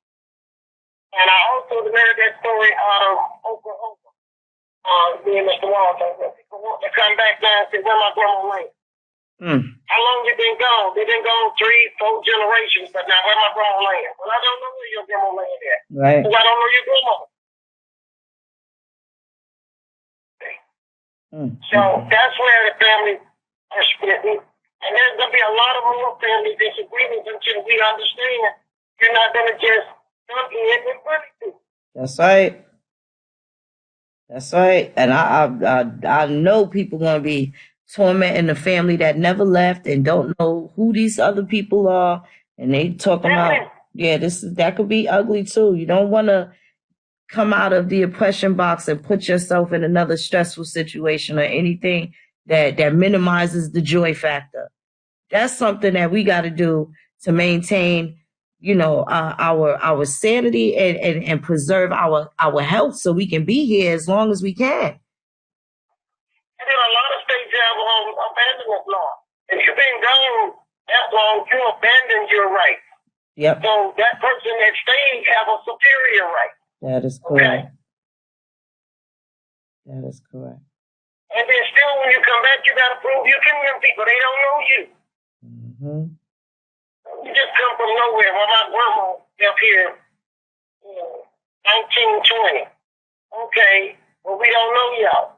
A: And I also heard that story out of Oklahoma. Me and Mr. Walton, where people want to come back down and say, where my grandma land? How long you been gone? They've been gone 3-4 generations, but now where my grandma land? Well, I don't know where your grandma land is.
B: Right.
A: Because I don't know your grandma. So that's where the families are splitting. And there's going to be a lot of more family disagreements until we understand you're not going to just dump in with money.
B: That's right. That's right. And I know people going to be tormenting the family that never left and don't know who these other people are. And they talking about, that could be ugly too. You don't want to come out of the oppression box and put yourself in another stressful situation or anything that minimizes the joy factor. That's something that we got to do to maintain, our sanity and preserve our health so we can be here as long as we can.
A: And then a lot of states have abandonment law. If you've been gone that long, you abandon your rights.
B: Yep.
A: So that person that stayed have a superior right.
B: That is correct.
A: Okay?
B: That is correct.
A: And then still, when you come back, you got to prove you can win people. They don't know you.
B: Mm-hmm.
A: You just come from nowhere. Well, my grandma up here, 1920. Okay, well, we don't know y'all.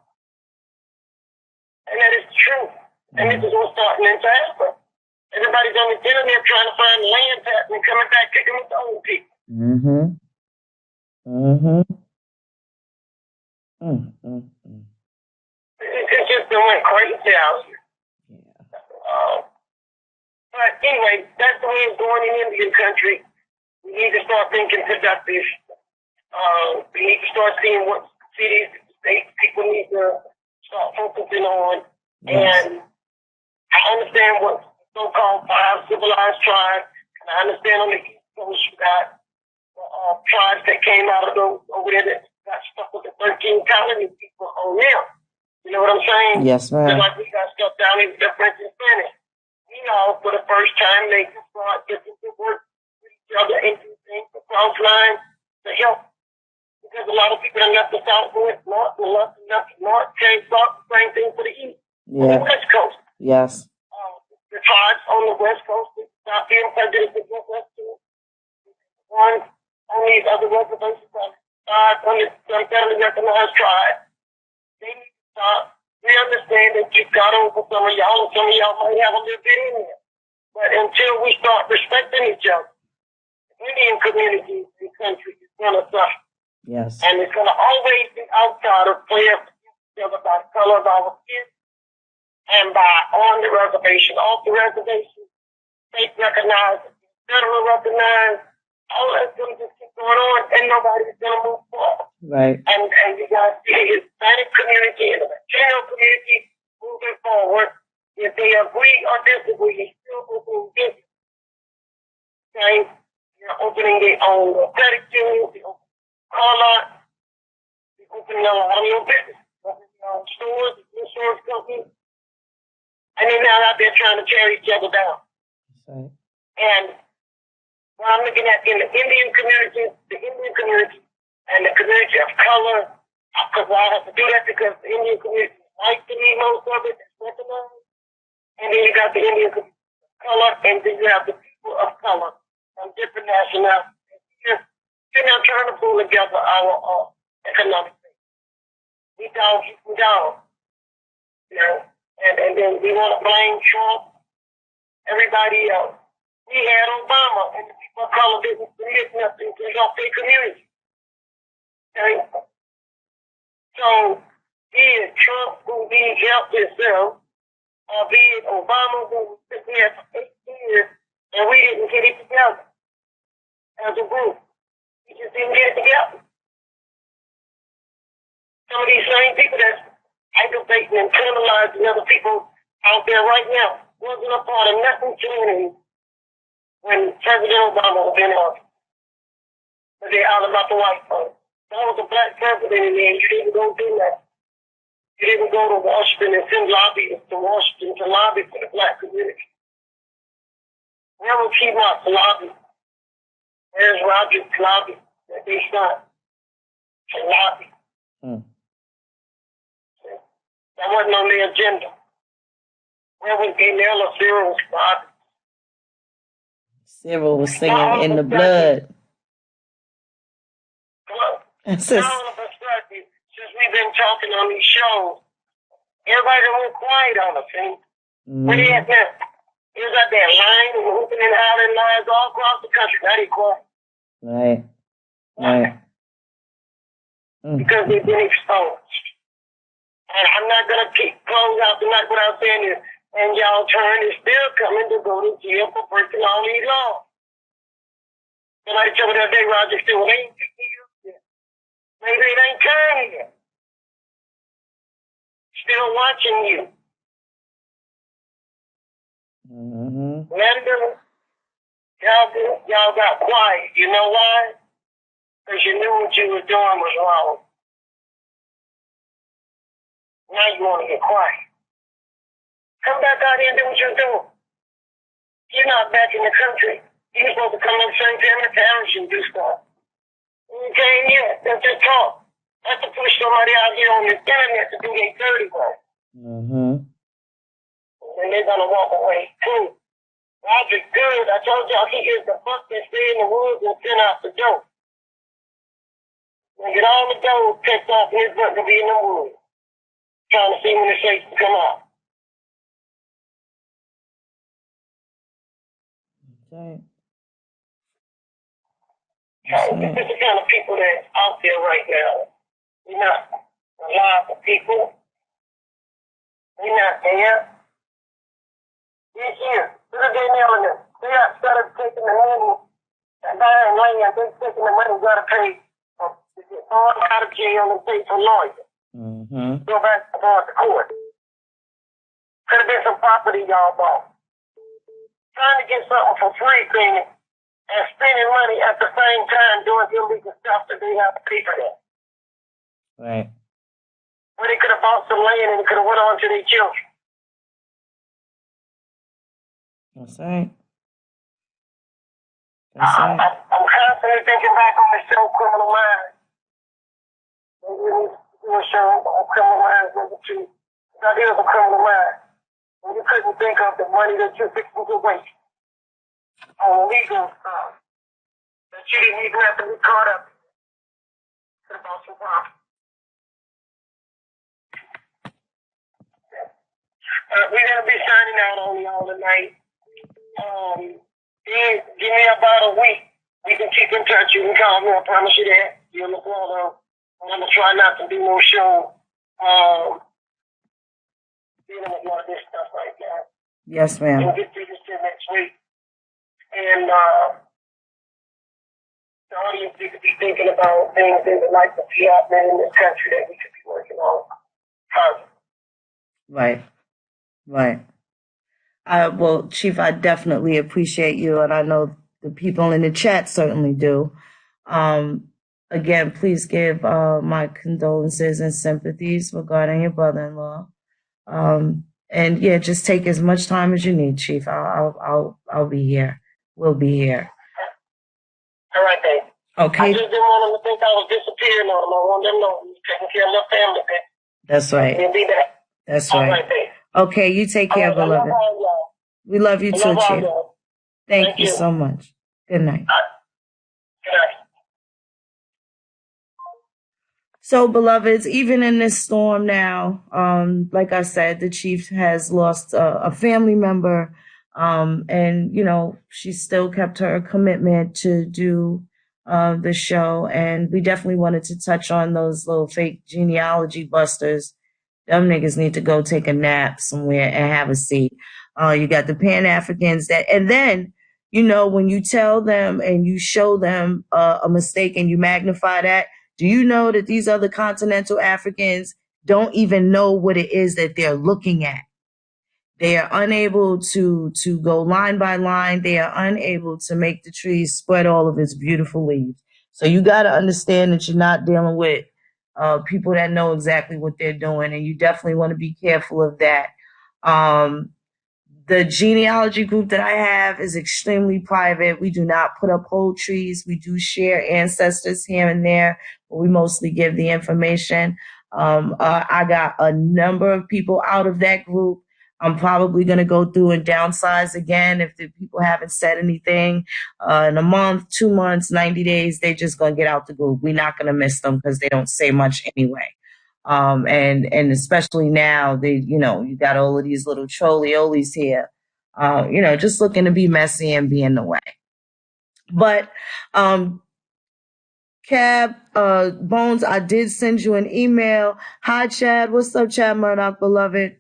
A: And that is true. And this is what's starting in happen. Everybody's on the internet trying to find land patent and coming back kicking with the old people.
B: Mm-hmm. Mm-hmm. Mm-hmm.
A: It's just been went crazy out here. Yeah. But anyway, that's the way it's going in Indian country. We need to start thinking productive. We need to start seeing what cities, states, people need to start focusing on. Yes. And I understand what so-called five civilized tribes, and I understand on the East Coast you got tribes that came out of those over there that got stuck with the 13 colony people on them. You know what I'm saying?
B: Yes, ma'am.
A: Just like we got stuck down here with the French and Spanish. For the first time, they can start getting to work with each other and do things across lines to help. Because a lot of people that left the South went north, and left the north, came south, the same thing for the East. Yeah. On the West Coast.
B: Yes.
A: The tribes on the West Coast, they stopped being prejudiced against us too. One on these other reservations, on the federally recognized tribes, they need to stop. We understand that you've got over some of y'all, and some of y'all might have a little bit in there. But until we start respecting each other, the Indian community in the country is going to suffer.
B: Yes.
A: And it's going to always be outsiders playing each other by the color of our skin and by on the reservation, off the reservation, state recognized, federal recognized, all that's going to just keep going on, and nobody's going to move forward.
B: Right.
A: And you got the Hispanic community and the Latino community moving forward. If they agree or disagree, they still opening business. Okay? They're opening their own credit unions, they open car lots, they're opening a lot of new business, opening their own stores, insurance companies, and they're now out there trying to tear each other down.
B: Right.
A: And what I'm looking at in the Indian community and the community of color, because I have to do that because the Indian community is white to me, most of it is recognized. And then you got the Indian community of color, and then you have the people of color from different nationalities. We're now trying to pull together our economic thing. We dog eating dog. And then we want to blame Trump, everybody else. We had Obama, and the people of color didn't commit nothing to help their community. Okay? So, be it Trump who needs help himself, or be it Obama who was here for 8 years, and we didn't get it together as a group. We just didn't get it together. Some of these same people that's aggravating and criminalizing other people out there right now wasn't a part of nothing changing when President Obama was in office. But they're all about the white folks. That was a black president in there, and you didn't go do that. You didn't go to Washington and send lobbyists to Washington to lobby for the black community. Where was Piedmont's lobby? Where's Roger's lobby that they signed to lobby? That wasn't on their agenda. Where was Gaynell or Cyril's lobby?
B: Cyril was singing in the blood.
A: Since we've been talking on these shows, everybody went quiet on us. Where they at now? It was out there lying and whooping and howling lies all across the country. Now they quiet.
B: Right.
A: Because they've been exposed. And I'm not going to close out tonight without saying this. And y'all turn is still coming to go to jail for breaking all these laws. Somebody told me the other day, Roger, still, well, they ain't 50 years yet. Maybe it ain't time yet. Still watching you.
B: Mm-hmm.
A: Remember, y'all got quiet. You know why? Because you knew what you were doing was wrong. Now you want to get quiet. Come back out here and do what you're doing. You're not back in the country. You're supposed to come in the same time in the parish and do stuff. You came here. That's just talk. That's to push somebody out here on the internet to do their dirty work.
B: Mm-hmm.
A: And they're going to walk away too. Roger good. I told y'all he is the fuck that stay in the woods and send out the dope. And get all the dope picked off his butt to be in the woods. Trying to see when it's safe to come out.
B: Okay.
A: This is the kind of people that's out there right now. We're not reliable people. We're not there. We're here. What are they nailing them? They got started taking the money and buying land. They're taking the money, got to pay to get all out of jail and pay for lawyers.
B: Mm-hmm.
A: Go back to the court. Could have been some property y'all bought. Trying to get something for free, cleaning, and spending money at the same time doing illegal stuff that they have to pay for that.
B: Right.
A: Where they could have bought some land and could have went on to their children.
B: That's right. That's right.
A: I'm constantly thinking back on the show Criminal Minds. Maybe we need to do a show on Criminal Minds number 2. That is a criminal mind. And you couldn't think of the money that you're fixing to waste on legal stuff that you didn't even have to be caught up in. Could have bought some property. We're going to be signing out on y'all tonight. Give me about a week. We can keep in touch. You can call me. I promise you that. You'll look well. I'm going to try not to do no show dealing with all this stuff right now.
B: Yes, ma'am.
A: We'll get through this till next week. And the audience need to be thinking about things they would like to see happening in this country that we could be working on.
B: Right. Right. Well, Chief, I definitely appreciate you, and I know the people in the chat certainly do. Again, please give my condolences and sympathies regarding your brother-in-law. And yeah, just take as much time as you need, Chief. I'll be here. We'll be here.
A: All right, babe.
B: Okay.
A: I just didn't want them to think I was disappearing on them. I want them to know you're taking care of their family, babe.
B: That's right.
A: We'll be back.
B: That's
A: All
B: right.
A: right, babe.
B: Okay, you take care, beloved. We love you too, Chief. Thank you so much. Good night.
A: Good night.
B: So, beloveds, even in this storm now, like I said, the Chief has lost a family member, and, you know, she still kept her commitment to do the show, and we definitely wanted to touch on those little fake genealogy busters. Them niggas need to go take a nap somewhere and have a seat. You got the Pan-Africans and then, you know, when you tell them and you show them a mistake and you magnify that, do you know that these other continental Africans don't even know what it is that they're looking at? They are unable to go line by line. They are unable to make the tree spread all of its beautiful leaves. So you got to understand that you're not dealing with people that know exactly what they're doing, and you definitely want to be careful of that. The genealogy group that I have is extremely private. We do not put up whole trees. We do share ancestors here and there, but we mostly give the information. I got a number of people out of that group. I'm probably going to go through and downsize again if the people haven't said anything. In a month, 2 months, 90 days, they're just going to get out the group. We're not going to miss them because they don't say much anyway. And especially now, you got all of these little trolley-olies here, just looking to be messy and be in the way. But, Cab, Bones, I did send you an email. Hi, Chad. What's up, Chad Murdoch, beloved?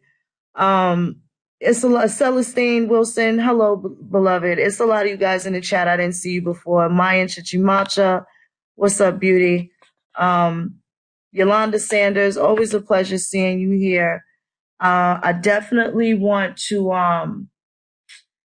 B: It's a lot. Celestine Wilson. Hello, beloved. It's a lot of you guys in the chat. I didn't see you before. Mayan Chichimacha. What's up, beauty? Yolanda Sanders, always a pleasure seeing you here. I definitely want to,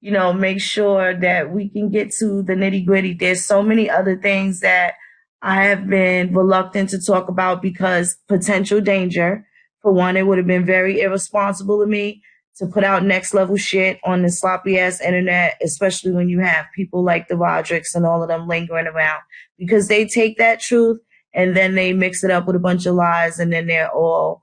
B: make sure that we can get to the nitty gritty. There's so many other things that I have been reluctant to talk about because potential danger. For one, it would have been very irresponsible of me to put out next level shit on the sloppy ass internet, especially when you have people like the Rodricks and all of them lingering around, because they take that truth and then they mix it up with a bunch of lies, and then they're all,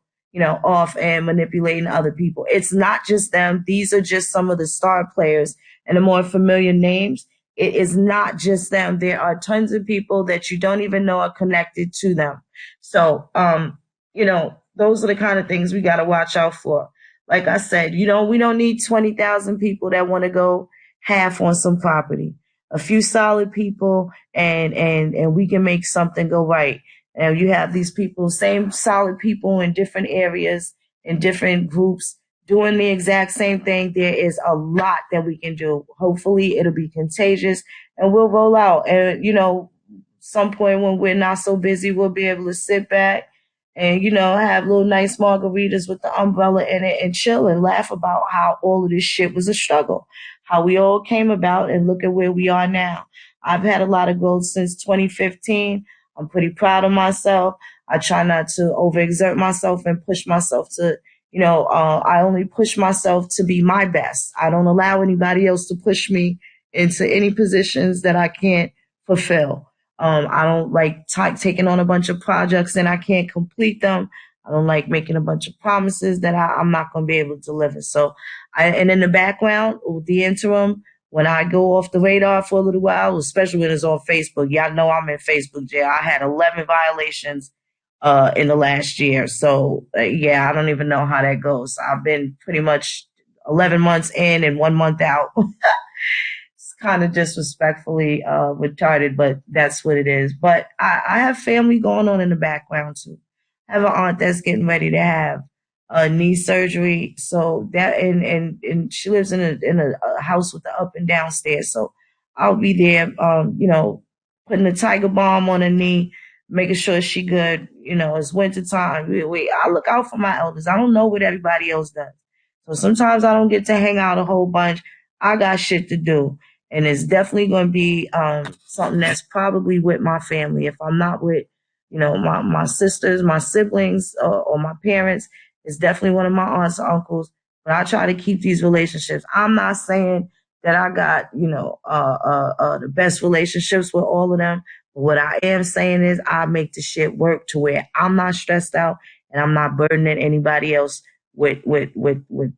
B: off and manipulating other people. It's not just them. These are just some of the star players and the more familiar names. It is not just them. There are tons of people that you don't even know are connected to them. So, those are the kind of things we got to watch out for. Like I said, we don't need 20,000 people that want to go half on some property. A few solid people, and we can make something go right. And you have these people, same solid people in different areas, in different groups, doing the exact same thing. There is a lot that we can do. Hopefully it'll be contagious and we'll roll out. And, some point when we're not so busy, we'll be able to sit back and, have little nice margaritas with the umbrella in it and chill and laugh about how all of this shit was a struggle, how we all came about, and look at where we are now. I've had a lot of growth since 2015. I'm pretty proud of myself. I try not to overexert myself and push myself to, I only push myself to be my best. I don't allow anybody else to push me into any positions that I can't fulfill. I don't like taking on a bunch of projects and I can't complete them. I don't like making a bunch of promises that I'm not going to be able to deliver. So, and in the background, with the interim, when I go off the radar for a little while, especially when it's on Facebook, y'all know I'm in Facebook jail. I had 11 violations in the last year. So, I don't even know how that goes. I've been pretty much 11 months in and 1 month out. It's kind of disrespectfully retarded, but that's what it is. But I have family going on in the background too. I have an aunt that's getting ready to have knee surgery. So that, and she lives in a house with the up and down stairs. So I'll be there, putting a tiger balm on her knee, making sure she good. It's winter time. I look out for my elders. I don't know what everybody else does. So sometimes I don't get to hang out a whole bunch. I got shit to do. And it's definitely going to be something that's probably with my family. If I'm not with, my sisters, my siblings, or my parents, it's definitely one of my aunts or uncles. But I try to keep these relationships. I'm not saying that I got, the best relationships with all of them. But what I am saying is I make the shit work to where I'm not stressed out and I'm not burdening anybody else with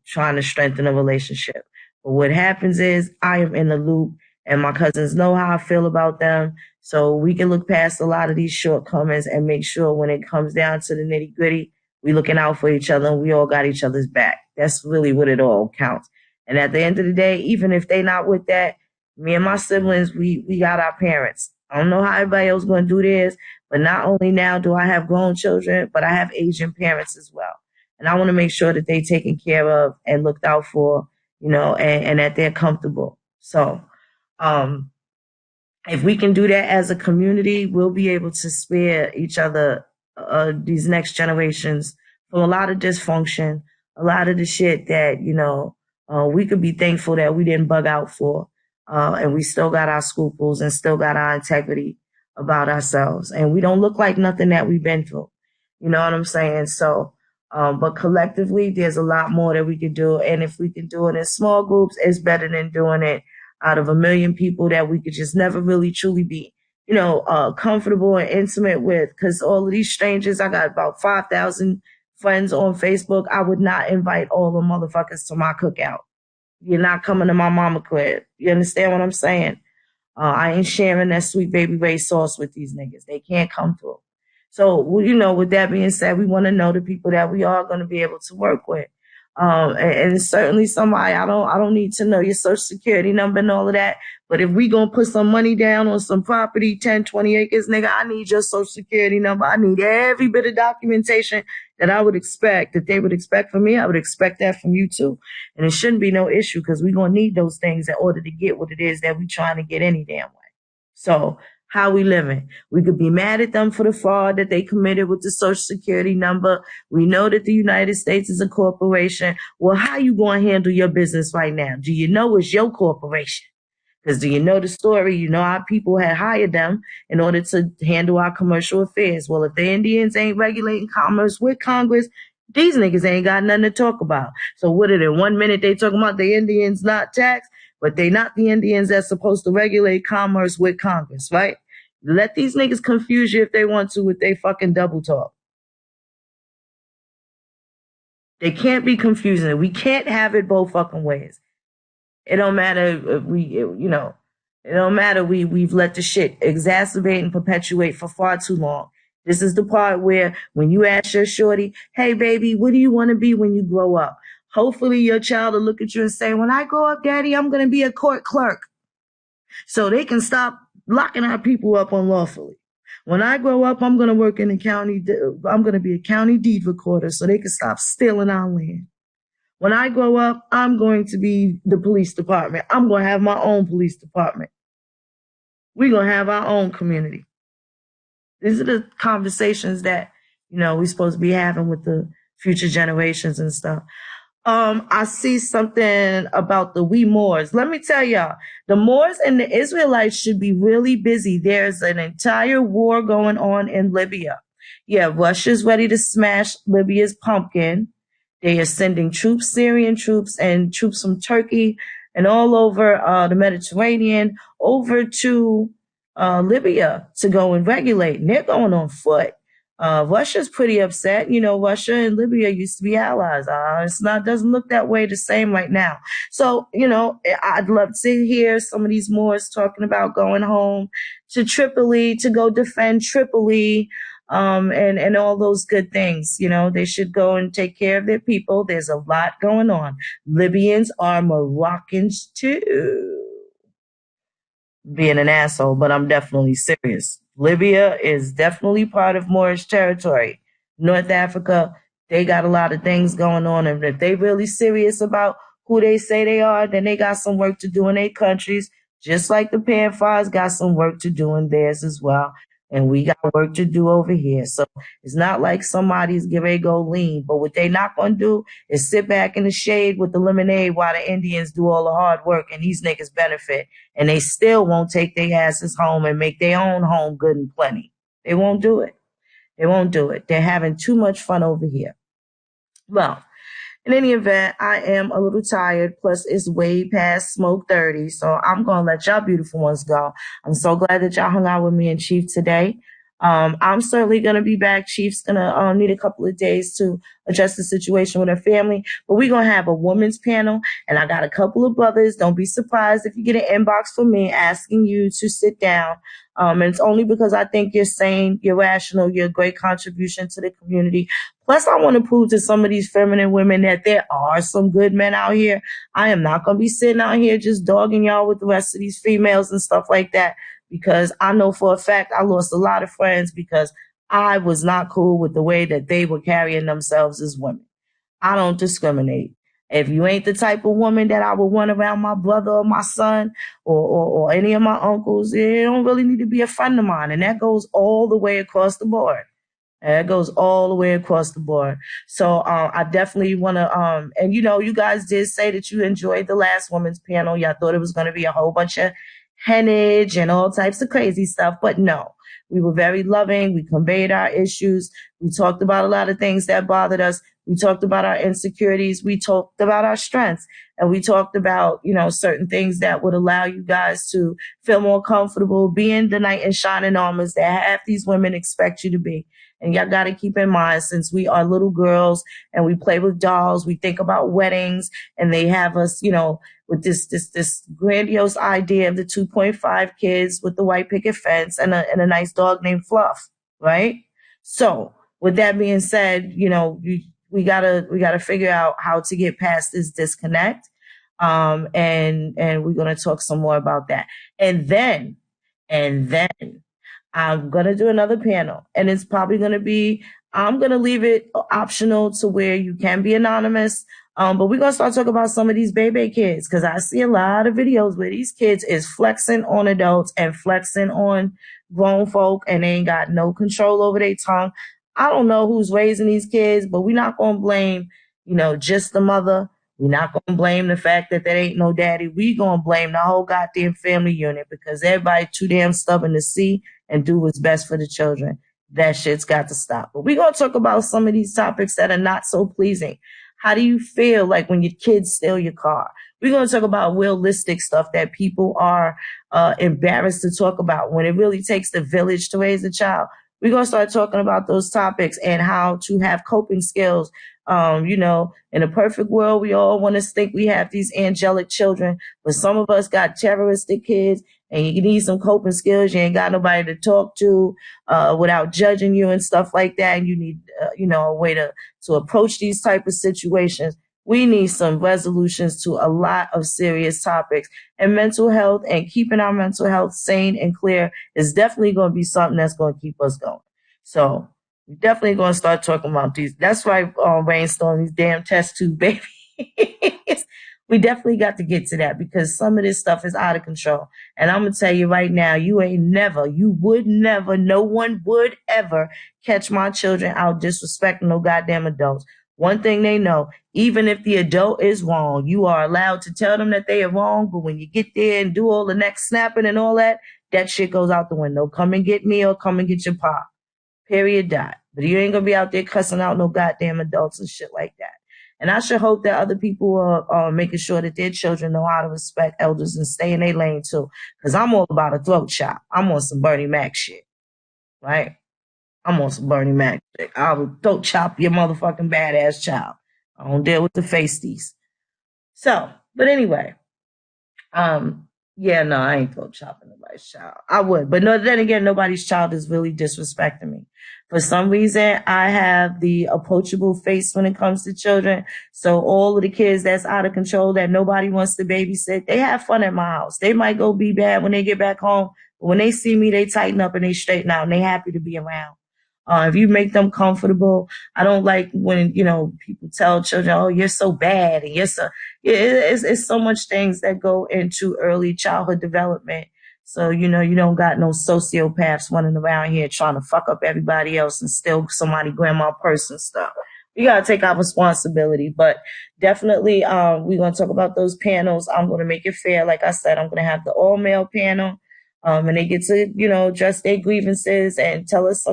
B: trying to strengthen a relationship. But what happens is I am in the loop and my cousins know how I feel about them. So we can look past a lot of these shortcomings and make sure when it comes down to the nitty gritty, we looking out for each other and we all got each other's back. That's really what it all counts. And at the end of the day, even if they not with that, me and my siblings, we got our parents. I don't know how everybody else going to do this, but not only now do I have grown children, but I have Asian parents as well. And I want to make sure that they taken care of and looked out for, and that they're comfortable. So, if we can do that as a community, we'll be able to spare each other, these next generations from a lot of dysfunction, a lot of the shit that, we could be thankful that we didn't bug out for. And we still got our scruples and still got our integrity about ourselves. And we don't look like nothing that we've been through. You know what I'm saying? So, but collectively, there's a lot more that we could do. And if we can do it in small groups, it's better than doing it out of 1 million people that we could just never really truly be, comfortable and intimate with. Because all of these strangers, I got about 5,000 friends on Facebook. I would not invite all the motherfuckers to my cookout. You're not coming to my mama crib. You understand what I'm saying? I ain't sharing that sweet baby Ray sauce with these niggas. They can't come through. So, with that being said, we want to know the people that we are going to be able to work with. And certainly somebody, I don't need to know your social security number and all of that. But if we going to put some money down on some property, 10, 20 acres, nigga, I need your social security number. I need every bit of documentation that I would expect, that they would expect from me. I would expect that from you too. And it shouldn't be no issue because we're going to need those things in order to get what it is that we're trying to get any damn way. So How we living? We could be mad at them for the fraud that they committed with the social security number. We know that the United States is a corporation. Well, how you going to handle your business right now? Do you know it's your corporation? Because do you know the story? You know our people had hired them in order to handle our commercial affairs. Well, if the Indians ain't regulating commerce with Congress, these niggas ain't got nothing to talk about. So what are they? 1 minute they talking about the Indians not taxed, but they not the Indians that's supposed to regulate commerce with Congress, right? Let these niggas confuse you if they want to with they fucking double talk. They can't be confusing. We can't have it both fucking ways. It don't matter if it don't matter. We've let the shit exacerbate and perpetuate for far too long. This is the part where when you ask your shorty, hey baby, what do you want to be when you grow up? Hopefully your child will look at you and say, when I grow up, daddy, I'm going to be a court clerk. So they can stop locking our people up unlawfully. When I grow up, I'm going to work in the county. I'm going to be a county deed recorder so they can stop stealing our land. When I grow up, I'm going to be the police department. I'm going to have my own police department. We're going to have our own community. These are the conversations that, we're supposed to be having with the future generations and stuff. I see something about the we Moors. Let me tell y'all, the Moors and the Israelites should be really busy. There's an entire war going on in Libya. Yeah, Russia's ready to smash Libya's pumpkin. They are sending troops, Syrian troops and troops from Turkey and all over the Mediterranean over to Libya to go and regulate. And they're going on foot. Russia's pretty upset. Russia and Libya used to be allies. Doesn't look that way the same right now. So, I'd love to hear some of these Moors talking about going home to Tripoli to go defend Tripoli, and all those good things. They should go and take care of their people. There's a lot going on. Libyans are Moroccans too. Being an asshole, but I'm definitely serious. Libya is definitely part of Moorish territory. North Africa, they got a lot of things going on. And if they really serious about who they say they are, then they got some work to do in their countries, just like the Panthers got some work to do in theirs as well. And we got work to do over here. So it's not like somebody's getting ready to go lean. But what they not going to do is sit back in the shade with the lemonade while the Indians do all the hard work and these niggas benefit. And they still won't take their asses home and make their own home good and plenty. They won't do it. They won't do it. They're having too much fun over here. Well, in any event, I am a little tired. Plus, it's way past smoke 30. So I'm going to let y'all beautiful ones go. I'm so glad that y'all hung out with me and Chief today. I'm certainly going to be back. Chief's going to need a couple of days to adjust the situation with her family. But we're going to have a women's panel. And I got a couple of brothers. Don't be surprised if you get an inbox from me asking you to sit down. And it's only because I think you're sane, you're rational, you're a great contribution to the community. Plus, I want to prove to some of these feminine women that there are some good men out here. I am not going to be sitting out here just dogging y'all with the rest of these females and stuff like that, because I know for a fact I lost a lot of friends because I was not cool with the way that they were carrying themselves as women. I don't discriminate. If you ain't the type of woman that I would want around my brother or my son or any of my uncles, you don't really need to be a friend of mine. And that goes all the way across the board. It goes all the way across the board. So I definitely want to, and you guys did say that you enjoyed the last women's panel. Y'all thought it was going to be a whole bunch of hennage and all types of crazy stuff, but no. We were very loving. We conveyed our issues. We talked about a lot of things that bothered us. We talked about our insecurities. We talked about our strengths. And we talked about, certain things that would allow you guys to feel more comfortable being the knight in shining armors that half these women expect you to be. And y'all got to keep in mind, since we are little girls and we play with dolls, we think about weddings, and they have us, with this grandiose idea of the 2.5 kids with the white picket fence and a nice dog named Fluff, right? So with that being said, we gotta figure out how to get past this disconnect. And we're gonna talk some more about that. And then I'm going to do another panel, and it's probably going to be, I'm going to leave it optional to where you can be anonymous. But we're going to start talking about some of these baby kids, because I see a lot of videos where these kids is flexing on adults and flexing on grown folk and they ain't got no control over their tongue. I don't know who's raising these kids, but we're not going to blame, just the mother. We're not going to blame the fact that there ain't no daddy. We going to blame the whole goddamn family unit because everybody too damn stubborn to see and do what's best for the children. That shit's got to stop. But we're going to talk about some of these topics that are not so pleasing. How do you feel like when your kids steal your car? We're going to talk about realistic stuff that people are embarrassed to talk about when it really takes the village to raise a child. We're going to start talking about those topics and how to have coping skills. In a perfect world, we all want to think we have these angelic children, but some of us got terroristic kids and you need some coping skills. You ain't got nobody to talk to without judging you and stuff like that. And you need, a way to approach these type of situations. We need some resolutions to a lot of serious topics, and mental health and keeping our mental health sane and clear is definitely going to be something that's going to keep us going. So we're definitely going to start talking about these. That's right, Brainstorm, these damn test tube babies. We definitely got to get to that because some of this stuff is out of control. And I'm going to tell you right now, you would never, no one would ever catch my children out disrespecting no goddamn adults. One thing they know, even if the adult is wrong, you are allowed to tell them that they are wrong. But when you get there and do all the neck snapping and all that, that shit goes out the window. Come and get me or come and get your pop. Period. Dot. But you ain't going to be out there cussing out no goddamn adults and shit like that. And I should hope that other people are making sure that their children know how to respect elders and stay in their lane too. Because I'm all about a throat chop. I'm on some Bernie Mac shit. Right? I'm on some Bernie Mac shit. I will throat chop your motherfucking badass child. I don't deal with the feisties. So, but anyway, yeah, no, I ain't throat chopping nobody's child. I would, but no, then again, nobody's child is really disrespecting me. For some reason, I have the approachable face when it comes to children. So all of the kids that's out of control that nobody wants to babysit, they have fun at my house. They might go be bad when they get back home, but when they see me, they tighten up and they straighten out and they happy to be around. If you make them comfortable, I don't like when, people tell children, oh, you're so bad. And it's so much things that go into early childhood development. So, you don't got no sociopaths running around here trying to fuck up everybody else and steal somebody grandma purse and stuff. We got to take our responsibility, but definitely, we're going to talk about those panels. I'm going to make it fair. Like I said, I'm going to have the all male panel. And they get to, address their grievances and tell us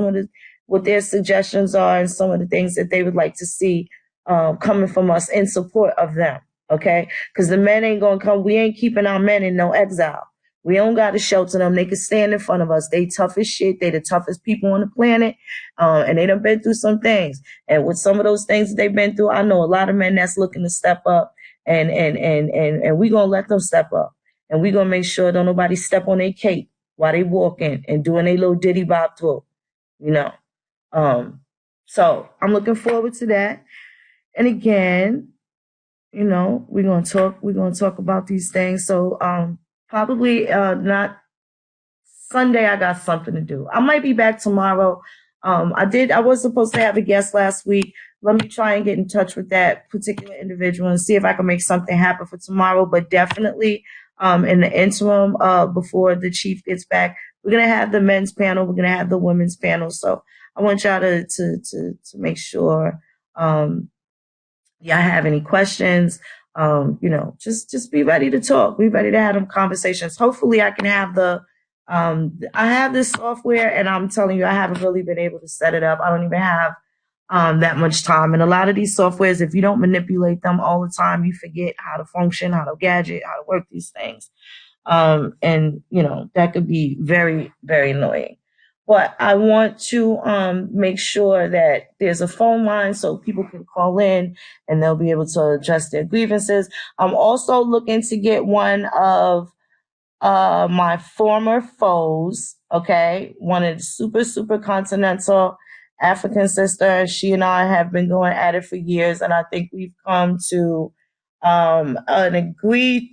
B: what their suggestions are and some of the things that they would like to see coming from us in support of them, okay? Because the men ain't going to come. We ain't keeping our men in no exile. We don't got to shelter them. They can stand in front of us. They tough as shit. They the toughest people on the planet, and they done been through some things. And with some of those things that they've been through, I know a lot of men that's looking to step up, and we going to let them step up. And we going to make sure don't nobody step on their cape while they walking and doing their little diddy bop through, So I'm looking forward to that. And again, we're going to talk about these things. So, probably, not Sunday. I got something to do. I might be back tomorrow. I was supposed to have a guest last week. Let me try and get in touch with that particular individual and see if I can make something happen for tomorrow. But definitely, in the interim, before the chief gets back, we're going to have the men's panel. We're going to have the women's panel. So I want y'all to make sure, y'all have any questions. Just be ready to talk. Be ready to have them conversations. Hopefully I can have I have this software and I'm telling you, I haven't really been able to set it up. I don't even have, that much time. And a lot of these softwares, if you don't manipulate them all the time, you forget how to function, how to gadget, how to work these things. And that could be very, very annoying. But I want to make sure that there's a phone line so people can call in and they'll be able to address their grievances. I'm also looking to get one of my former foes, okay? One of the super, super continental African sister. She and I have been going at it for years, and I think we've come to an agreed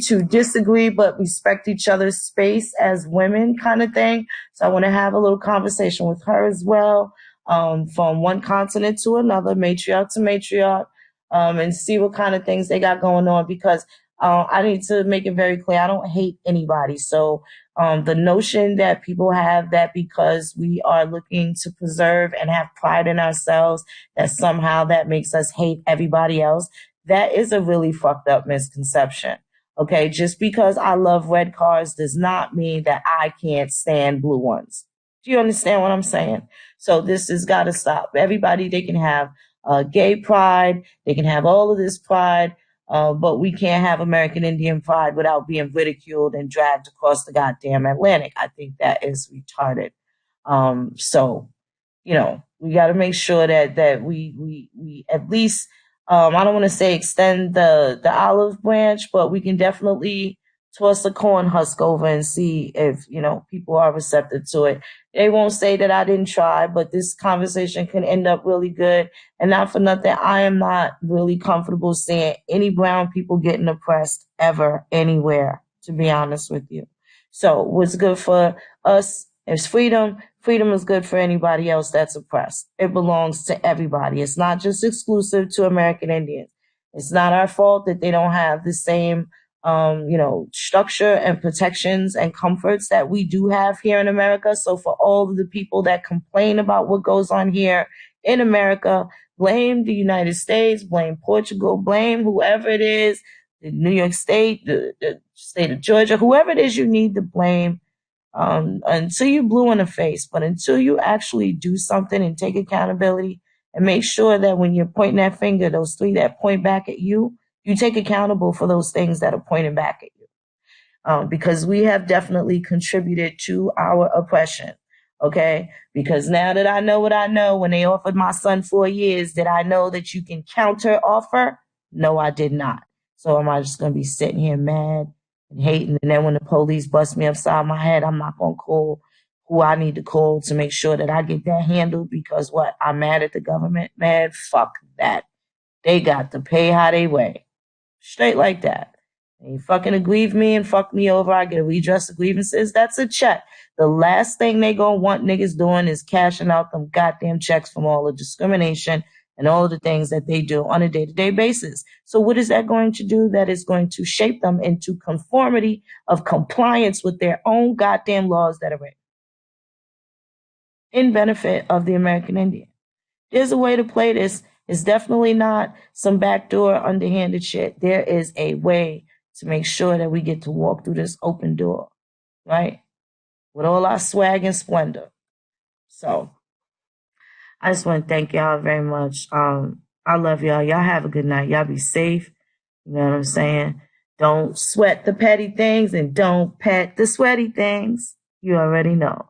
B: to disagree but respect each other's space as women kind of thing. So I want to have a little conversation with her as well, from one continent to another, matriarch to matriarch, and see what kind of things they got going on, because I need to make it very clear, I don't hate anybody. So The notion that people have that because we are looking to preserve and have pride in ourselves, that somehow that makes us hate everybody else, that is a really fucked up misconception. Okay, just because I love red cars does not mean that I can't stand blue ones. Do you understand what I'm saying? So this has got to stop. Everybody, they can have gay pride, they can have all of this pride, but we can't have American Indian pride without being ridiculed and dragged across the goddamn Atlantic. I think that is retarded. So, you know, we got to make sure that we at least, I don't want to say extend the olive branch, but we can definitely toss the corn husk over and see if, you know, people are receptive to it. They won't say that I didn't try, but this conversation can end up really good. And not for nothing, I am not really comfortable seeing any brown people getting oppressed ever, anywhere, to be honest with you. So what's good for us is freedom. Freedom is good for anybody else that's oppressed. It belongs to everybody. It's not just exclusive to American Indians. It's not our fault that they don't have the same structure and protections and comforts that we do have here in America. So for all of the people that complain about what goes on here in America, blame the United States, blame Portugal, blame whoever it is, the New York State, the state of Georgia, whoever it is you need to blame, until you're blue in the face, but until you actually do something and take accountability and make sure that when you're pointing that finger, those three that point back at you, you take accountable for those things that are pointing back at you. Because we have definitely contributed to our oppression. Okay. Because now that I know what I know, when they offered my son 4 years, did I know that you can counter offer? No, I did not. So am I just going to be sitting here mad and hating? And then when the police bust me upside my head, I'm not going to call who I need to call to make sure that I get that handled because what? I'm mad at the government? Man, fuck that. They got to pay how they weigh. Straight like that. And you fucking aggrieve me and fuck me over, I get a redress of grievances. That's a check. The last thing they gonna want niggas doing is cashing out them goddamn checks from all the discrimination and all of the things that they do on a day-to-day basis. So what is that going to do? That is going to shape them into conformity of compliance with their own goddamn laws that are written in benefit of the American Indian. There's a way to play this. It's definitely not some backdoor underhanded shit. There is a way to make sure that we get to walk through this open door, right? With all our swag and splendor. So I just want to thank y'all very much. I love y'all. Y'all have a good night. Y'all be safe. You know what I'm saying? Don't sweat the petty things and don't pet the sweaty things. You already know.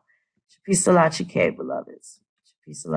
B: Peace to K, beloveds. Peace to